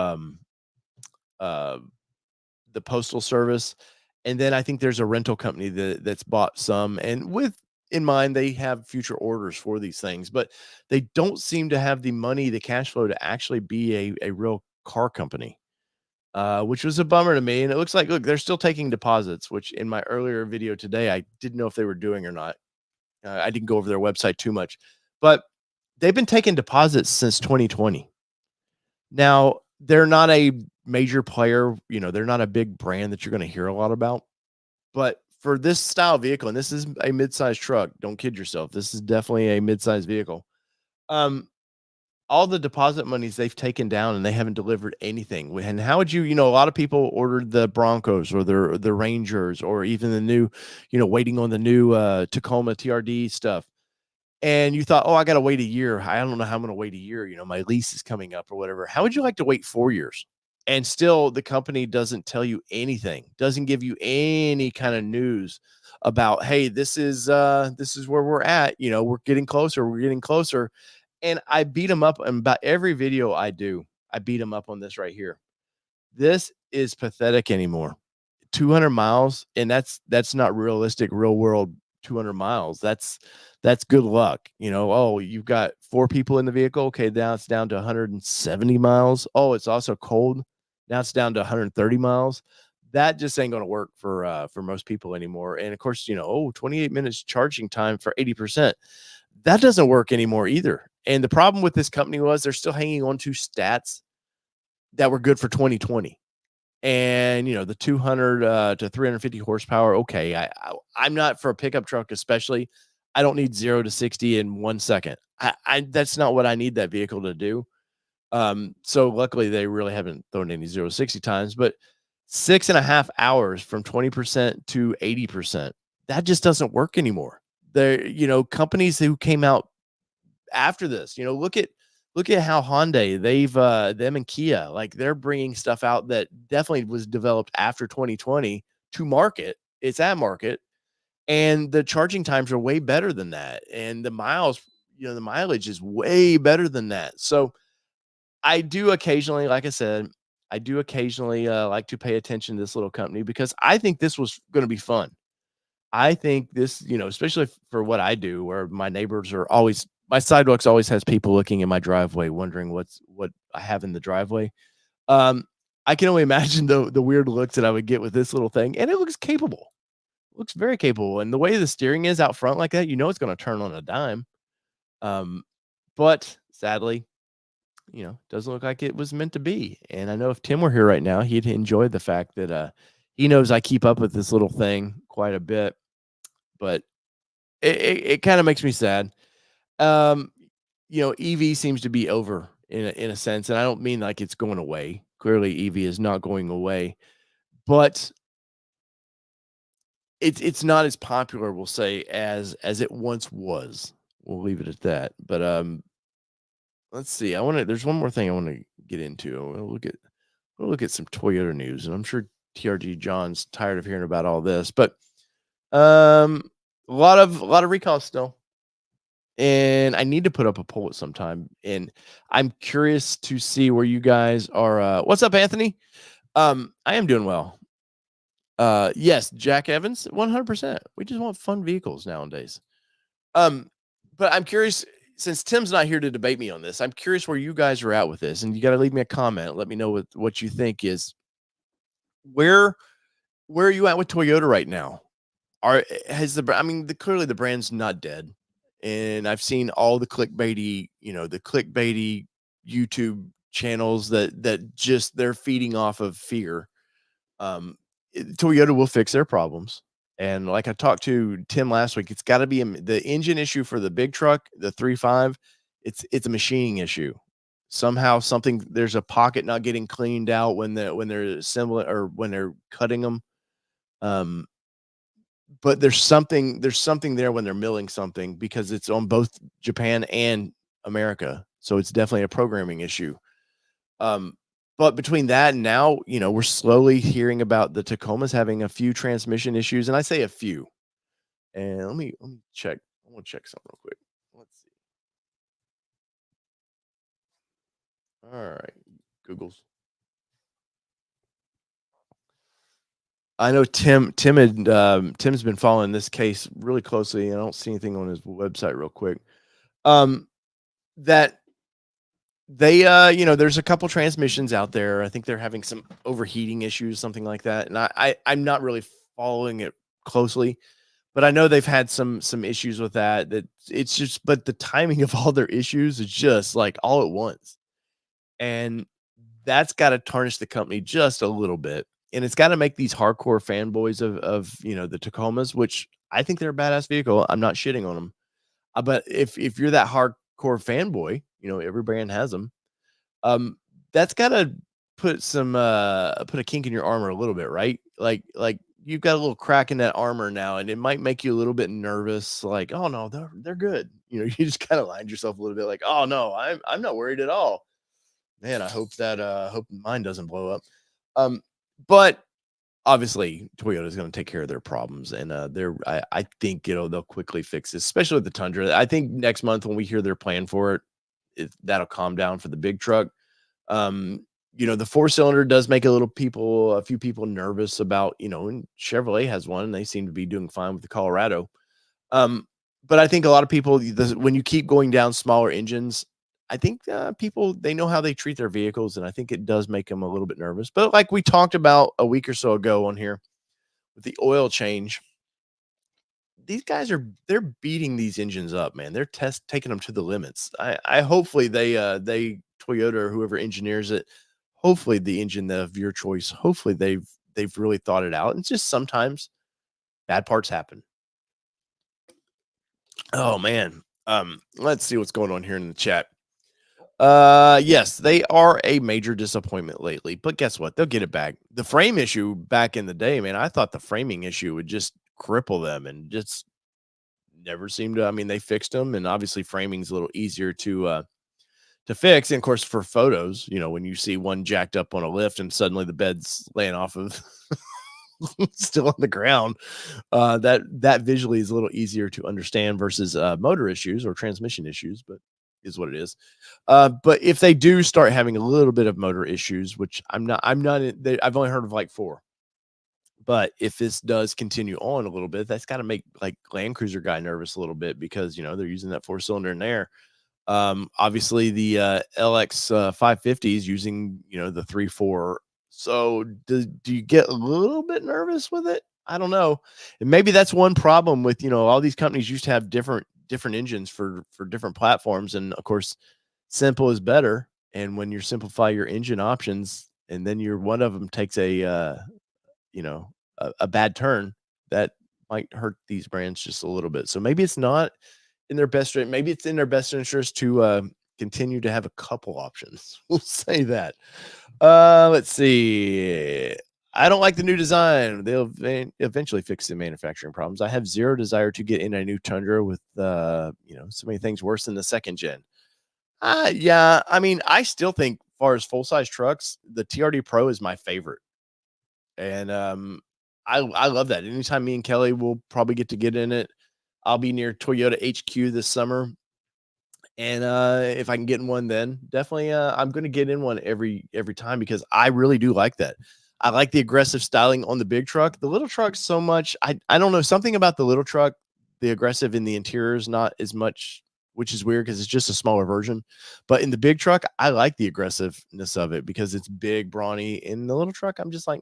uh the postal service, and then I think there's a rental company that's bought some, and with in mind they have future orders for these things, but they don't seem to have the money, the cash flow to actually be a real car company, which was a bummer to me. And it looks like, look, they're still taking deposits, which in my earlier video today I didn't know if they were doing or not. I didn't go over their website too much, but they've been taking deposits since 2020. Now, they're not a major player, they're not a big brand that you're gonna hear a lot about, but for this style vehicle, and this is a mid-sized truck, don't kid yourself, this is definitely a mid-sized vehicle. Um, all the deposit monies they've taken down and they haven't delivered anything. And how would a lot of people ordered the Broncos or the Rangers or even the new, waiting on the new Tacoma TRD stuff. And you thought, oh, I got to wait a year. I don't know how I'm going to wait a year. My lease is coming up or whatever. How would you like to wait 4 years? And still the company doesn't tell you anything, doesn't give you any kind of news about, hey, this is where we're at. We're getting closer. We're getting closer. And I beat them up on about every video I do. I beat them up on this right here. This is pathetic anymore. 200 miles, and that's not realistic, real world 200 miles. That's good luck. Oh, you've got 4 people in the vehicle. Okay, now it's down to 170 miles. Oh, it's also cold. Now it's down to 130 miles. That just ain't going to work for most people anymore. And of course, 28 minutes charging time for 80%. That doesn't work anymore either. And the problem with this company was they're still hanging on to stats that were good for 2020. And the 200 to 350 horsepower. Okay, I'm not for a pickup truck, especially. I don't need 0 to 60 in 1 second. I that's not what I need that vehicle to do. So luckily they really haven't thrown any 0 to 60 times, but 6.5 hours from 20% to 80%. That just doesn't work anymore. There, companies who came out after this, look at how Hyundai, they've them and Kia, like they're bringing stuff out that definitely was developed after 2020 to market. It's at market, and the charging times are way better than that, and the miles, the mileage is way better than that. So I do occasionally, like I said, I do occasionally like to pay attention to this little company because I think this was going to be fun. I think this, especially for what I do, where my neighbors are always, my sidewalks always has people looking in my driveway, wondering what I have in the driveway. Um, I can only imagine the weird looks that I would get with this little thing, and it looks capable. Looks very capable, and the way the steering is out front like that, it's going to turn on a dime. Um, but sadly, doesn't look like it was meant to be. And I know if Tim were here right now, he'd enjoy the fact that he knows I keep up with this little thing quite a bit, but it kind of makes me sad. Um, EV seems to be over in a sense, and I don't mean like it's going away. Clearly, EV is not going away, but it's not as popular, we'll say, as it once was. We'll leave it at that. But let's see. There's one more thing I want to get into. We'll look at some Toyota news, and I'm sure TRG John's tired of hearing about all this, but a lot of recalls still. And I need to put up a poll at some time, and I'm curious to see where you guys are. What's up, Anthony? I am doing well. Yes, Jack Evans, 100%. We just want fun vehicles nowadays. But I'm curious, since Tim's not here to debate me on this, I'm curious where you guys are at with this, and you got to leave me a comment. Let me know what you think is where are you at with Toyota right now? Clearly the brand's not dead. And I've seen all the clickbaity, the clickbaity YouTube channels that just they're feeding off of fear. Toyota will fix their problems. And like I talked to Tim last week, it's got to be the engine issue for the big truck, the 3.5. It's a machining issue. Somehow something there's a pocket not getting cleaned out when they're assembling or when they're cutting them. Um, but there's something there when they're milling something because it's on both Japan and America. So it's definitely a programming issue. Um, but between that and now, we're slowly hearing about the Tacomas having a few transmission issues, and I say a few. And let me check. I want to check something real quick. Let's see. All right, Google's. I know Tim's been following this case really closely, and I don't see anything on his website real quick. Um, that there's a couple transmissions out there. I think they're having some overheating issues, something like that. And I'm not really following it closely, but I know they've had some issues with that. That it's just, but the timing of all their issues is just like all at once, and that's got to tarnish the company just a little bit, and it's got to make these hardcore fanboys of the Tacomas, which I think they're a badass vehicle. I'm not shitting on them, but if you're that hardcore fanboy, every brand has them. Um, that's gotta put a kink in your armor a little bit, right? Like you've got a little crack in that armor now, and it might make you a little bit nervous, like, "Oh, no, they're good." You just kinda lined yourself a little bit like, "Oh, no, I'm not worried at all." Man, I hope mine doesn't blow up. Um, but obviously, Toyota's gonna take care of their problems, and, I think, they'll quickly fix this, especially with the Tundra. I think next month when we hear their plan for that'll calm down for the big truck. The four-cylinder does make a few people nervous about, and Chevrolet has one, and they seem to be doing fine with the Colorado. Um, but I think a lot of people, when you keep going down smaller engines, I think people they know how they treat their vehicles, and I think it does make them a little bit nervous. But like we talked about a week or so ago on here with the oil change, these guys they're beating these engines up, man. They're taking them to the limits. I hopefully they Toyota or whoever engineers it, hopefully the engine of your choice, hopefully they've really thought it out. And just sometimes bad parts happen. Oh man. Let's see what's going on here in the chat. Yes, they are a major disappointment lately, but guess what? They'll get it back. The frame issue back in the day, man, I thought the framing issue would just cripple them and just never seemed to. I mean, they fixed them, and obviously framing's a little easier to fix. And of course, for photos, when you see one jacked up on a lift and suddenly the bed's laying off of still on the ground, that visually is a little easier to understand versus motor issues or transmission issues, but is what it is. But if they do start having a little bit of motor issues, which I've only heard of like four. But if this does continue on a little bit, that's got to make like Land Cruiser guy nervous a little bit because they're using that four-cylinder in there. Obviously the LX 550 is using the 3.4. So do you get a little bit nervous with it? I don't know. And maybe that's one problem with all these companies used to have different engines for different platforms, and of course, simple is better. And when you simplify your engine options, and then one of them takes a bad turn, that might hurt these brands just a little bit. So maybe it's not in their best maybe it's in their best interest to continue to have a couple options. We'll say that. Let's see. I don't like the new design. They'll eventually fix the manufacturing problems. I have zero desire to get in a new Tundra with so many things worse than the second gen. Yeah, I mean, I still think, as far as full size trucks, the TRD Pro is my favorite. And I love that. Anytime me and Kelly will probably get in it, I'll be near Toyota HQ this summer. And if I can get in one, then definitely I'm going to get in one every time because I really do like that. I like the aggressive styling on the big truck. The little truck so much. I don't know, something about the little truck, the aggressive in the interior is not as much, which is weird because it's just a smaller version. But in the big truck, I like the aggressiveness of it because it's big, brawny. In the little truck, I'm just like,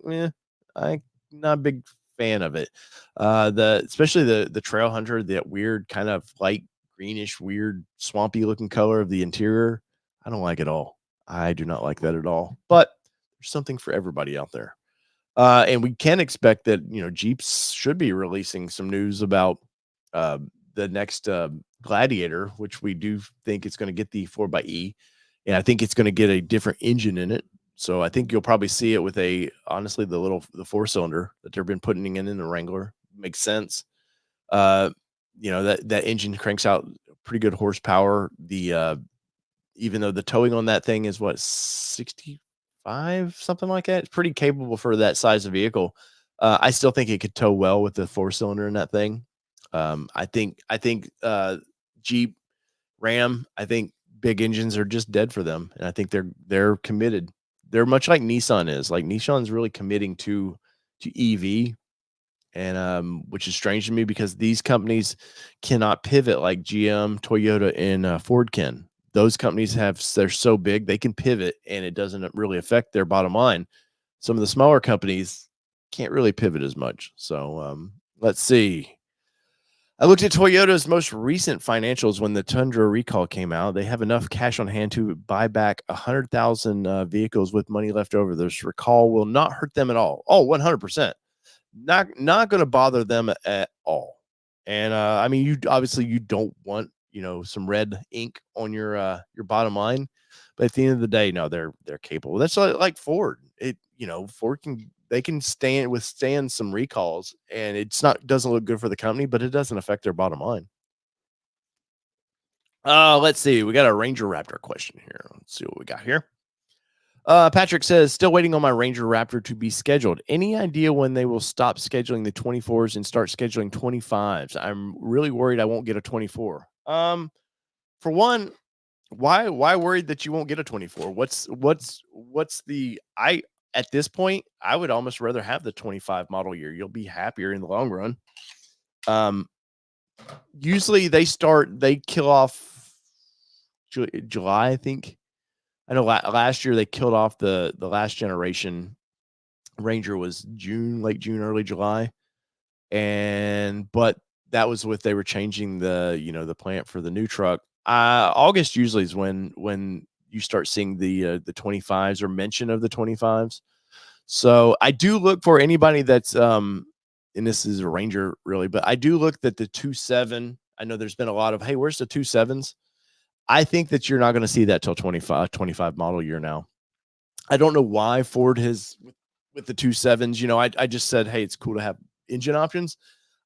I'm not a big fan of it. Especially the Trail Hunter, that weird kind of light greenish, weird, swampy looking color of the interior. I don't like it all. I do not like that at all. But there's something for everybody out there. And we can expect that, Jeeps should be releasing some news about uh, the next Gladiator, which we do think it's going to get the 4xe, and I think it's going to get a different engine in it. So I think you'll probably see it with honestly, the 4-cylinder that they've been putting in the Wrangler. Makes sense. Uh, that engine cranks out pretty good horsepower. Even though the towing on that thing is what, 65, something like that. It's pretty capable for that size of vehicle. I still think it could tow well with the 4-cylinder in that thing. I think Jeep, Ram, I think big engines are just dead for them, and I think they're committed. They're much like Nissan is. Like, Nissan's really committing to EV, and which is strange to me because these companies cannot pivot like GM, Toyota, and Ford can. Those companies they're so big they can pivot, and it doesn't really affect their bottom line. Some of the smaller companies can't really pivot as much. So let's see. I looked at Toyota's most recent financials when the Tundra recall came out. They have enough cash on hand to buy back 100,000 vehicles with money left over. This recall will not hurt them at all. Oh, 100%. Not going to bother them at all. And I mean, you don't want, some red ink on your bottom line, but at the end of the day, no, they're capable. That's like Ford. Ford can withstand some recalls, and doesn't look good for the company, but it doesn't affect their bottom line. Let's see. We got a Ranger Raptor question here. Let's see what we got here. Patrick says, still waiting on my Ranger Raptor to be scheduled. Any idea when they will stop scheduling the 24s and start scheduling 25s? I'm really worried I won't get a 24. For one, why worried that you won't get a 24? What's the I At this point, I would almost rather have the 25 model year. You'll be happier in the long run. Usually they kill off July, I think. I know last year they killed off the last generation Ranger was late June, early July, but that was they were changing the plant for the new truck. August usually is when you start seeing the 25s or mention of the 25s. So I do look for anybody that's and this is a Ranger really, but I do look that the 27. I know there's been a lot of, hey, where's the 27s? I think that you're not going to see that till 25 model year now. I don't know why Ford has with the 27s. I just said, hey, it's cool to have engine options.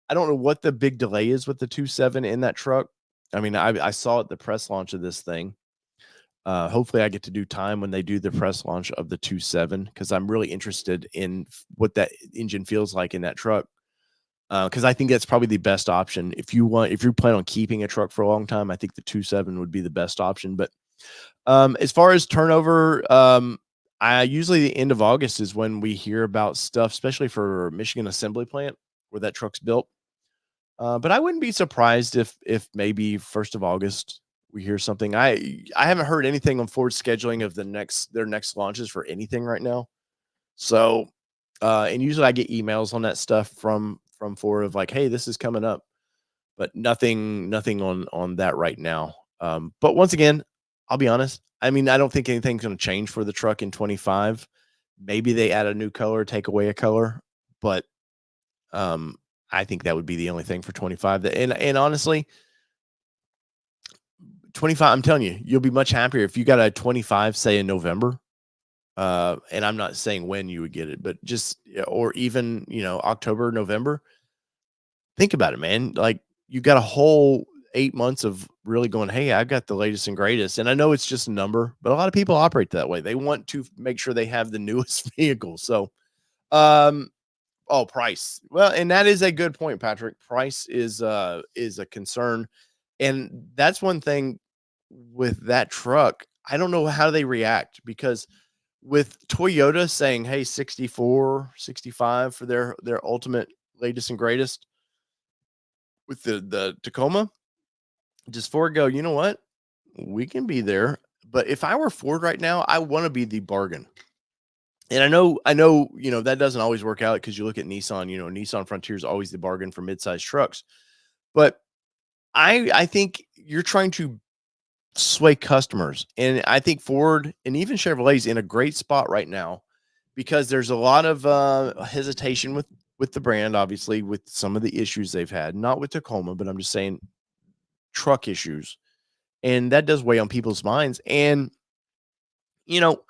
I don't know what the big delay is with the 27 in that truck. I mean, I saw at the press launch of this thing. Hopefully I get to do time when they do the press launch of the 27 because I'm really interested in what that engine feels like in that truck. Because I think that's probably the best option. If you plan on keeping a truck for a long time, I think the 27 would be the best option. But as far as turnover, I usually the end of August is when we hear about stuff, especially for Michigan Assembly Plant where that truck's built. But I wouldn't be surprised if maybe 1st of August we hear something. I haven't heard anything on Ford's scheduling of their next launches for anything right now. So, and usually I get emails on that stuff from Ford of like, hey, this is coming up, but nothing on that right now. But once again, I'll be honest. I mean, I don't think anything's going to change for the truck in 25. Maybe they add a new color, take away a color, but I think that would be the only thing for 25. And honestly, 25, I'm telling you, you'll be much happier if you got a 25, say in November. And I'm not saying when you would get it, but just, or even, October, November. Think about it, man. Like, you got a whole 8 months of really going, hey, I've got the latest and greatest. And I know it's just a number, but a lot of people operate that way. They want to make sure they have the newest vehicle. So, price. Well, and that is a good point, Patrick. Price is a concern. And that's one thing with that truck. I don't know how they react because with Toyota saying, hey, 64, 65 for their ultimate latest and greatest with the Tacoma, does Ford go, you know what? We can be there. But if I were Ford right now, I want to be the bargain. And I know, that doesn't always work out because you look at Nissan, Nissan Frontier is always the bargain for mid-sized trucks. But I think you're trying to sway customers. And I think Ford and even Chevrolet's in a great spot right now because there's a lot of hesitation with the brand, obviously, with some of the issues they've had. Not with Tacoma, but I'm just saying truck issues, and that does weigh on people's minds. And you know,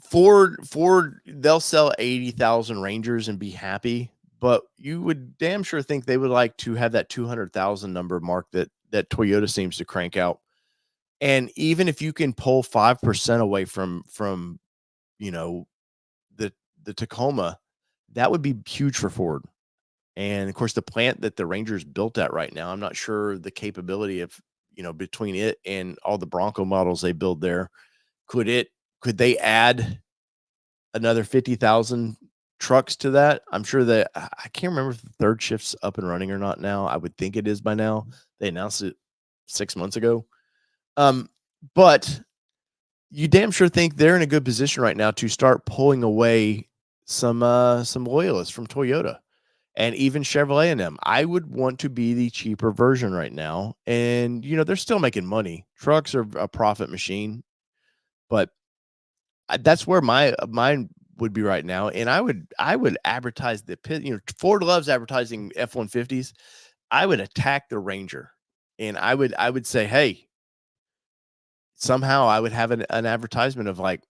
Ford, they'll sell 80,000 Rangers and be happy, but you would damn sure think they would like to have that 200,000 number mark that Toyota seems to crank out. And even if you can pull 5% away from you know the the Tacoma, that would be huge for Ford. And of course, the plant that the Rangers built at right now, I'm not sure the capability of between it and all the Bronco models they build there. Could it could they add another 50,000 trucks to that? I'm sure that I can't remember if the third shift's up and running or not now. I would think it is by now. They announced it 6 months ago. Um, but you damn sure think they're in a good position right now to start pulling away some loyalists from Toyota and even Chevrolet and them. I would want to be the cheaper version right now. And they're still making money. Trucks are a profit machine, but that's where mine would be right now. And I would advertise the pit. Ford loves advertising F-150s. I would attack the Ranger, and I would say, hey, somehow I would have an advertisement of like,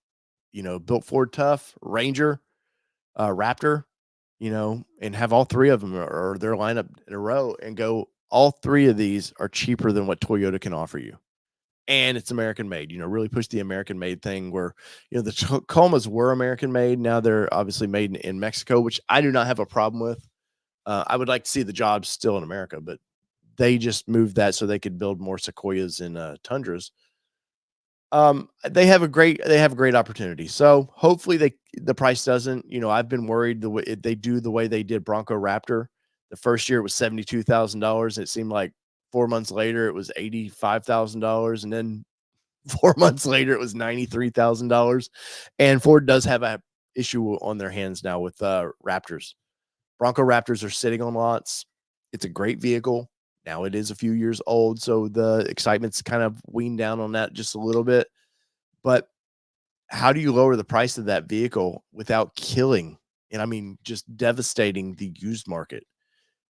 built Ford tough Ranger, Raptor, and have all three of them or their lineup in a row and go. All three of these are cheaper than what Toyota can offer you, and it's American made. Really push the American made thing where the Tacomas were American made. Now they're obviously made in Mexico, which I do not have a problem with. I would like to see the jobs still in America, but they just moved that so they could build more Sequoias and Tundras. They have a great opportunity. So hopefully the price doesn't. I've been worried the way they do the way they did Bronco Raptor. The first year it was $72,000. It seemed like 4 months later it was $85,000, and then 4 months later it was $93,000. And Ford does have a issue on their hands now with Raptors. Bronco Raptors are sitting on lots. It's a great vehicle. Now it is a few years old, so the excitement's kind of weaned down on that just a little bit. But how do you lower the price of that vehicle without killing, and I mean just devastating the used market?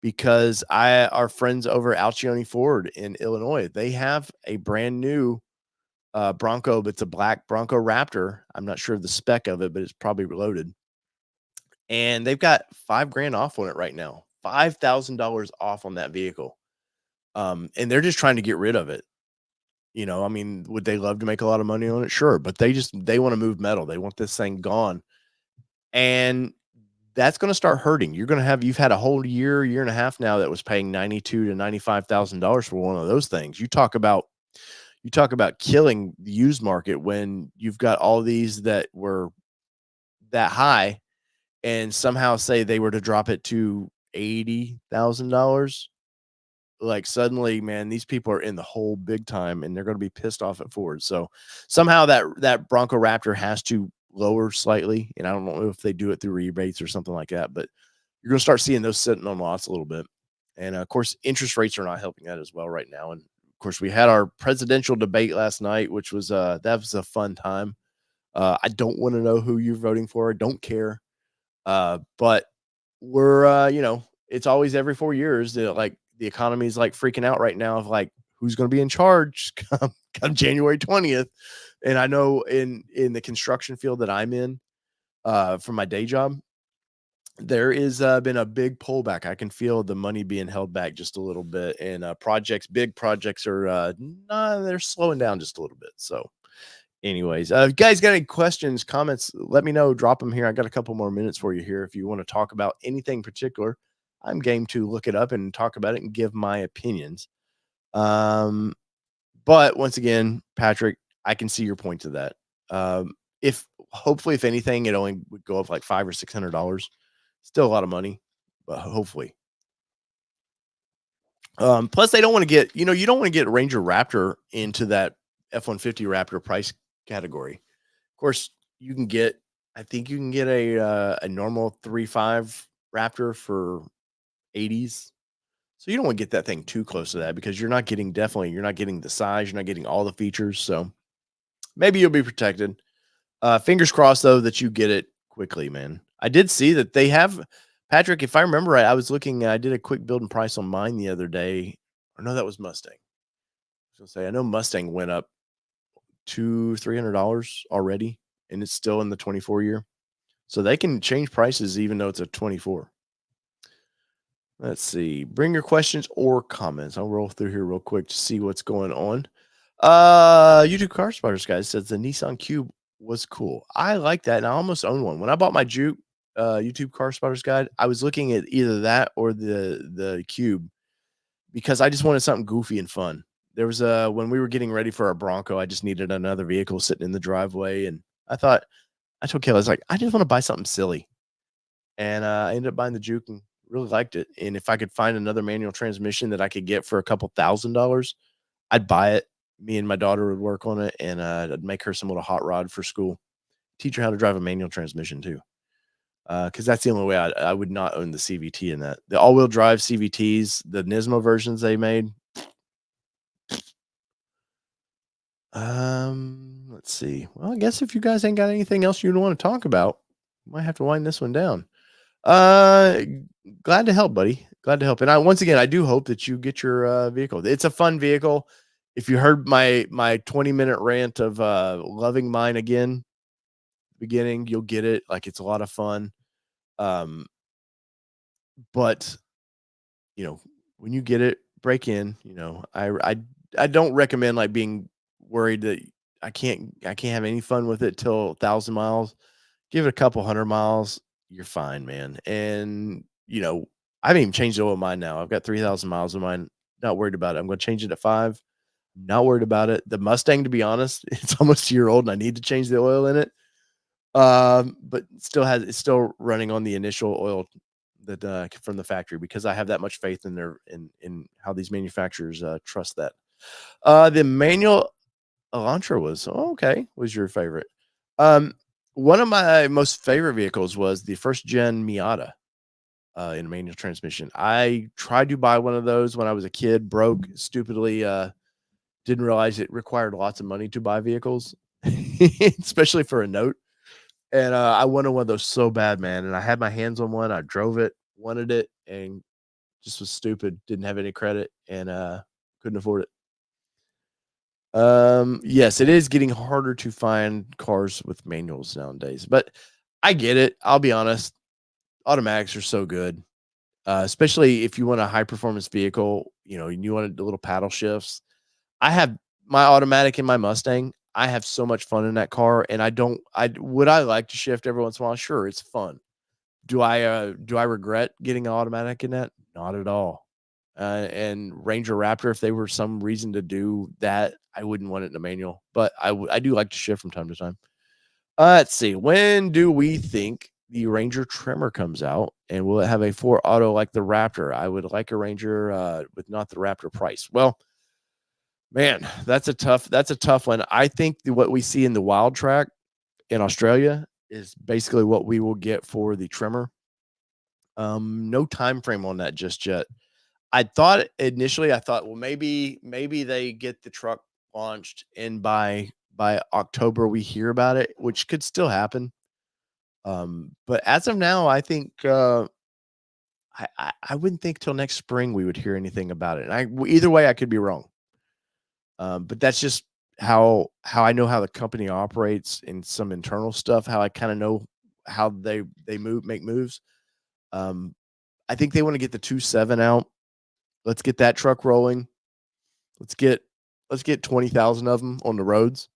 Because our friends over at Alcione Ford in Illinois, they have a brand new Bronco, but it's a black Bronco Raptor. I'm not sure of the spec of it, but it's probably reloaded. And they've got 5 grand off on it right now. $5,000 off on that vehicle. And they're just trying to get rid of it. I mean, would they love to make a lot of money on it? Sure, but they want to move metal. They want this thing gone. And that's going to start hurting. You've had a whole year and a half now that was paying 92 to $95,000 for one of those things. You talk about killing the used market when you've got all these that were that high, and somehow say they were to drop it to $80,000. Like suddenly, man, these people are in the hole big time, and they're going to be pissed off at Ford. So somehow that Bronco Raptor has to lower slightly, and I don't know if they do it through rebates or something like that, but you're going to start seeing those sitting on lots a little bit. And of course, interest rates are not helping that as well right now. And of course, we had our presidential debate last night, which was that was a fun time. I don't want to know who you're voting for. I don't care. But we're it's always every 4 years that like the economy is like freaking out right now of like who's going to be in charge come January 20th. And I know in the construction field that I'm in, for my day job, there is been a big pullback. I can feel the money being held back just a little bit, and big projects are they're slowing down just a little bit. So anyways, if you guys got any questions, comments, let me know. Drop them here. I got a couple more minutes for you here. If you want to talk about anything particular, I'm game to look it up and talk about it and give my opinions. But once again, Patrick, I can see your point to that. If hopefully, if anything, it only would go up like $500 or $600. Still a lot of money, but hopefully. Plus, they don't want to get you don't want to get Ranger Raptor into that F-150 Raptor price category. Of course, I think you can get a normal 3.5 Raptor for 80s. So you don't want to get that thing too close to that because you're not getting the size, you're not getting all the features. So maybe you'll be protected. Fingers crossed though that you get it quickly, man. I did see that they have Patrick, if I remember right, I was looking, I did a quick build and price on mine the other day. Or no, that was Mustang. I was gonna say, I know Mustang went up $300 already, and it's still in the 24 year. So they can change prices even though it's a 24. Let's see. Bring your questions or comments. I'll roll through here real quick to see what's going on. YouTube Car Spotters guys says the Nissan Cube was cool. I like that, and I almost own one. When I bought my Juke YouTube Car Spotters guide, I was looking at either that or the Cube because I just wanted something goofy and fun. There was when we were getting ready for our Bronco, I just needed another vehicle sitting in the driveway, and I told Kayla, I was like, I just want to buy something silly, and I ended up buying the Juke and really liked it. And if I could find another manual transmission that I could get for a couple $1,000s, I'd buy it. Me and my daughter would work on it, and I'd make her some little hot rod for school. Teach her how to drive a manual transmission too, because that's the only way I would not own the CVT in that. The all-wheel drive CVTs, the Nismo versions they made. Let's see. Well, I guess if you guys ain't got anything else you want to talk about, might have to wind this one down. Uh, Glad to help, buddy. Glad to help. And once again, I do hope that you get your vehicle. It's a fun vehicle. If you heard my 20-minute rant of loving mine again, beginning, you'll get it. Like, it's a lot of fun. But when you get it, break in. I don't recommend like being worried that I can't have any fun with it till 1,000 miles. Give it a couple 100 miles, you're fine, man. And I haven't even changed the oil in mine now. I've got 3,000 miles of mine. Not worried about it. I'm going to change it at 5. Not worried about it. The Mustang, to be honest, it's almost a year old, and I need to change the oil in it. But it's still running on the initial oil that from the factory, because I have that much faith in in how these manufacturers trust that. The manual Elantra was your favorite. One of my most favorite vehicles was the first gen Miata in a manual transmission. I tried to buy one of those when I was a kid, broke stupidly. Didn't realize it required lots of money to buy vehicles, especially for a note. And I wanted one of those so bad, man. And I had my hands on one. I drove it, wanted it, and just was stupid. Didn't have any credit, and couldn't afford it. Yes, it is getting harder to find cars with manuals nowadays, but I get it. I'll be honest. Automatics are so good, especially if you want a high performance vehicle, and you want the little paddle shifts. I have my automatic in my Mustang. I have so much fun in that car, and would I like to shift every once in a while? Sure, it's fun. Do I regret getting an automatic in that? Not at all. And Ranger Raptor, if they were some reason to do that, I wouldn't want it in a manual, but I do like to shift from time to time. Let's see. When do we think the Ranger Tremor comes out, and will it have a 4 auto like the Raptor? I would like a Ranger with not the Raptor price. Well, man, that's a tough one. I think what we see in the Wild Track in Australia is basically what we will get for the Tremor. No time frame on that just yet. I thought initially, well, maybe they get the truck launched, and by October we hear about it, which could still happen. But as of now, I think I wouldn't think till next spring we would hear anything about it. And either way, I could be wrong. But that's just how I know how the company operates and some internal stuff, how I kind of know how they make moves. I think they want to get the 2.7 out. Let's get that truck rolling. Let's get 20,000 of them on the roads,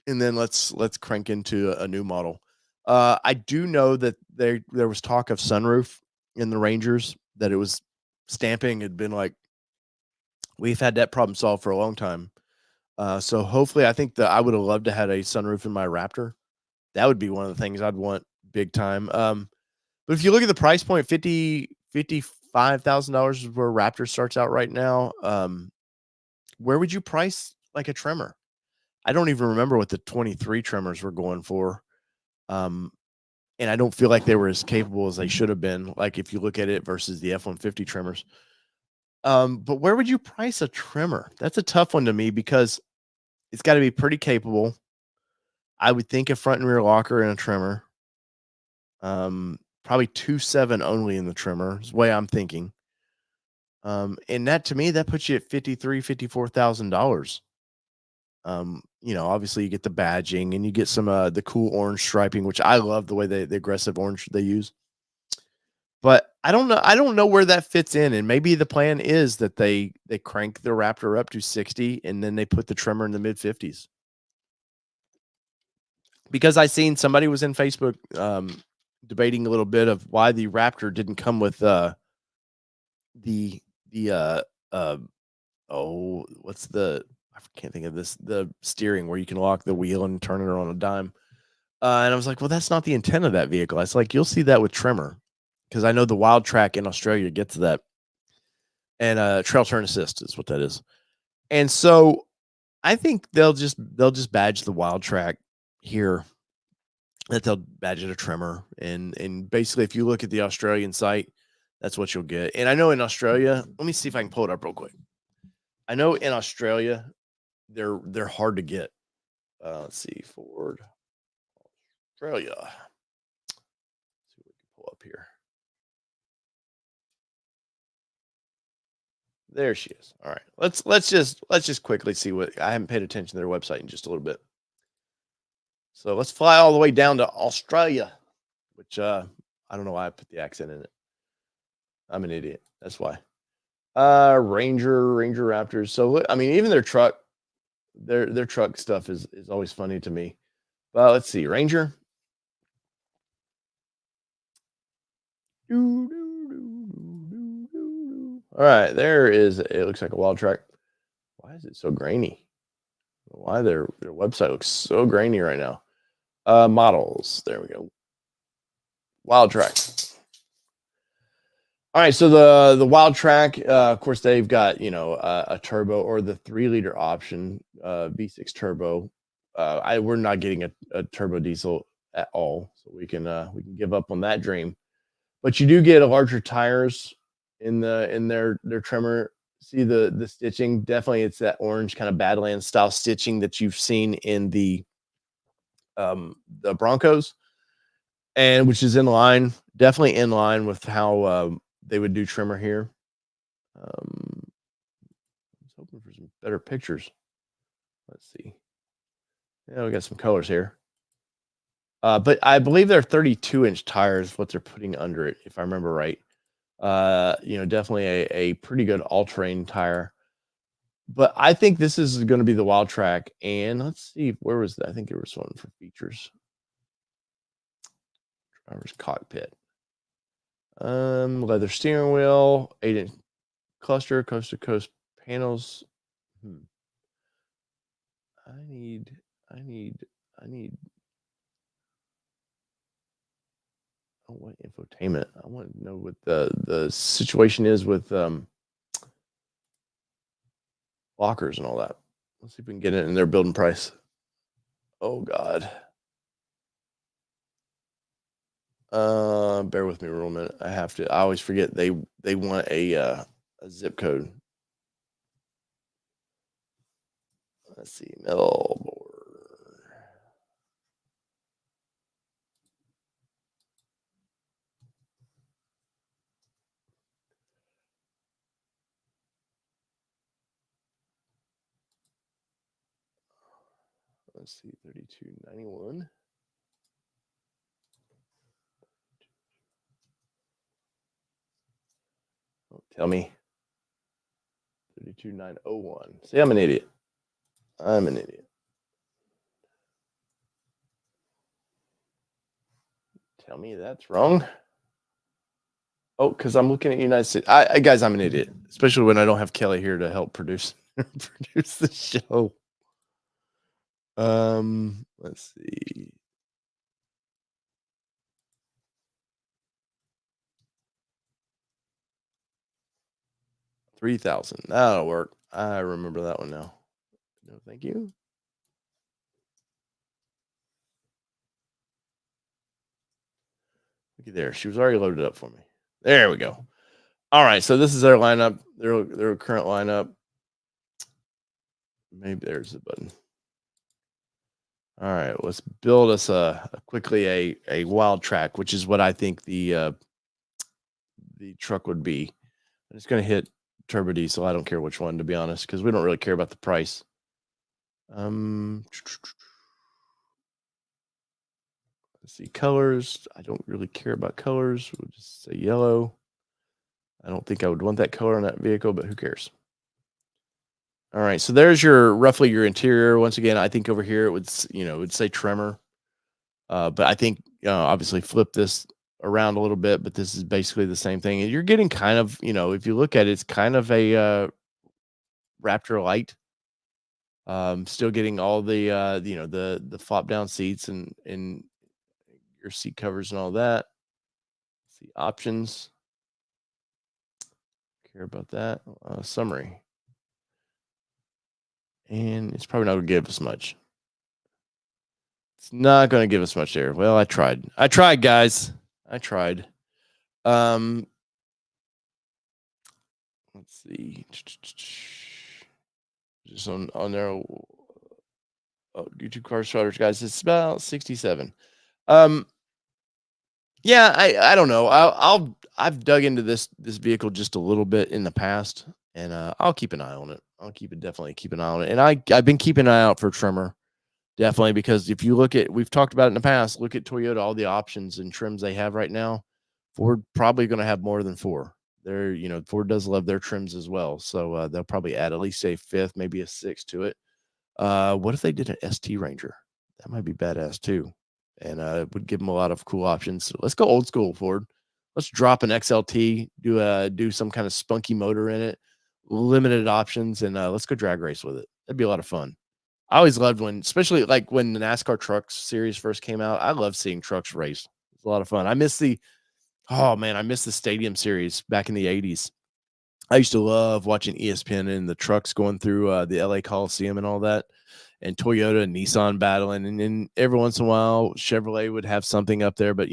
and then let's crank into a new model. I do know that there was talk of sunroof in the Rangers, that it was stamping had been like, we've had that problem solved for a long time. So hopefully, I think that I would have loved to have a sunroof in my Raptor. That would be one of the things I'd want big time. But if you look at the price point, $55,000 is where Raptor starts out right now. Where would you price like a Tremor? I don't even remember what the 23 Tremors were going for. And I don't feel like they were as capable as they should have been. Like if you look at it versus the F-150 Tremors. But where would you price a Tremor? That's a tough one to me, because it's got to be pretty capable. I would think a front and rear locker and a Tremor. Probably 2.7 only in the trimmer is the way I'm thinking. And that to me, that puts you at $54,000. Obviously you get the badging and you get some the cool orange striping, which I love the way the aggressive orange they use. But I don't know where that fits in, and maybe the plan is that they crank the Raptor up to 60 and then they put the trimmer in the mid 50s. Because I seen somebody was in Facebook debating a little bit of why the Raptor didn't come with the the uh what's the I can't think of this the steering where you can lock the wheel and turn it on a dime. And I was like, well, that's not the intent of that vehicle. I was like, you'll see that with trimmer because I know the Wild Track in Australia gets that, and trail turn assist is what that is. And so I think they'll just badge the Wild Track here, that they'll badge it a trimmer, and basically if you look at the Australian site, that's what you'll get. And I know in Australia, let me see if I can pull it up real quick. I know in Australia they're hard to get. Let's see, Ford Australia. Let's see what we can pull up here. There she is. All right. Let's just quickly see what I haven't paid attention to their website in just a little bit. So let's fly all the way down to Australia, which I don't know why I put the accent in it. I'm an idiot. That's why. Ranger Raptors. So I mean, even their truck stuff is always funny to me. Well, let's see. Ranger. All right, there is. It looks like a Wild Track. Why is it so grainy? Why their website looks so grainy right now? Models. There we go. Wild Track. All right, so the Wild Track, of course, they've got a turbo or the 3-liter option, V6 turbo. We're not getting a turbo diesel at all, so we can give up on that dream. But you do get a larger tires in their trimmer. See the stitching? Definitely, it's that orange kind of Badlands style stitching that you've seen in the Broncos, and which is definitely in line with how they would do trimmer here. I was hoping for some better pictures. Let's see. Yeah, we got some colors here. But I believe they're 32-inch tires, what they're putting under it, if I remember right. Definitely a pretty good all-terrain tire. But I think this is going to be the Wild Track. And let's see, where was that? I think there was one for features. Driver's cockpit. Leather steering wheel, 8-inch cluster, coast to coast panels. I need. I want infotainment. I want to know what the situation is with lockers and all that. Let's see if we can get it in their building price. Oh God. Bear with me for a minute. I always forget they want a zip code. Let's see, Melbourne. Let's see, 3291. Oh, tell me. 32901. See, I'm an idiot. Tell me that's wrong. Oh, because I'm looking at United States. Guys, I'm an idiot, especially when I don't have Kelly here to help produce the show. Let's see. $3,000. That'll work. I remember that one now. No, thank you. Look at there. She was already loaded up for me. There we go. All right. So this is their lineup. Their current lineup. Maybe there's the button. All right, let's build us quickly a wild track, which is what I think the truck would be. I'm just gonna hit turbo diesel. I don't care which one, to be honest, because we don't really care about the price. Let's see, colors. I don't really care about colors. We'll just say yellow. I don't think I would want that color on that vehicle, but who cares? All right, so there's your roughly your interior. Once again, I think over here it would it would say Tremor, but I think obviously flip this around a little bit. But this is basically the same thing, and you're getting kind of if you look at it, it's kind of a Raptor Light. Still getting all the the flop down seats and your seat covers and all that. See options. Care about that summary, and it's probably not going to give us much. It's not going to give us much there. Well, I tried. I tried, guys. I tried. Let's see. Just on there. Oh, YouTube car starters, guys. It's about 67. Yeah, I don't know. I've dug into this vehicle just a little bit in the past, and I'll keep an eye on it. Definitely keep an eye on it. And I've been keeping an eye out for Tremor, definitely, because if you look at, we've talked about it in the past. Look at Toyota, all the options and trims they have right now. Ford probably going to have more than 4. They're Ford does love their trims as well, so they'll probably add at least a 5th, maybe a 6th to it. What if they did an ST Ranger? That might be badass too, and it would give them a lot of cool options. So let's go old school, Ford. Let's drop an XLT, do some kind of spunky motor in it, limited options, and let's go drag race with it. That'd be a lot of fun. I always loved especially like when the NASCAR Trucks series first came out. I love seeing trucks race. It's a lot of fun. I miss the Stadium series back in the 80s. I used to love watching ESPN and the trucks going through the LA Coliseum and all that, and Toyota and Nissan battling. And then every once in a while, Chevrolet would have something up there. But,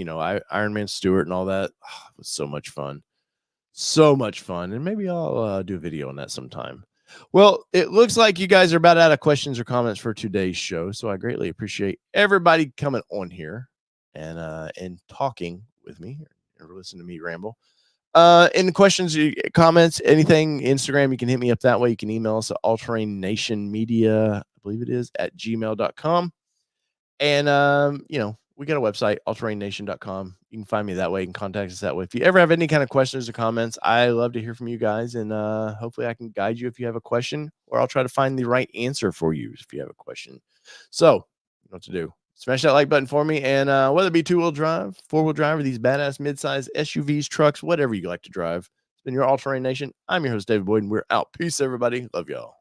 Iron Man Stewart and all that was so much fun. So much fun. And maybe I'll do a video on that sometime. Well, it looks like you guys are about out of questions or comments for today's show. So I greatly appreciate everybody coming on here and talking with me or listening to me ramble. Any questions, comments, anything, Instagram, you can hit me up that way. You can email us at allterrainnationmedia, I believe it is, at gmail.com. And, we got a website, allterrainnation.com. You can find me that way. You can contact us that way. If you ever have any kind of questions or comments, I love to hear from you guys. And hopefully I can guide you if you have a question, or I'll try to find the right answer for you if you have a question. So, you know what to do. Smash that like button for me. And whether it be 2-wheel drive, 4-wheel drive, or these badass midsize SUVs, trucks, whatever you like to drive, it's been your All Terrain Nation. I'm your host, David Boyd, and we're out. Peace, everybody. Love y'all.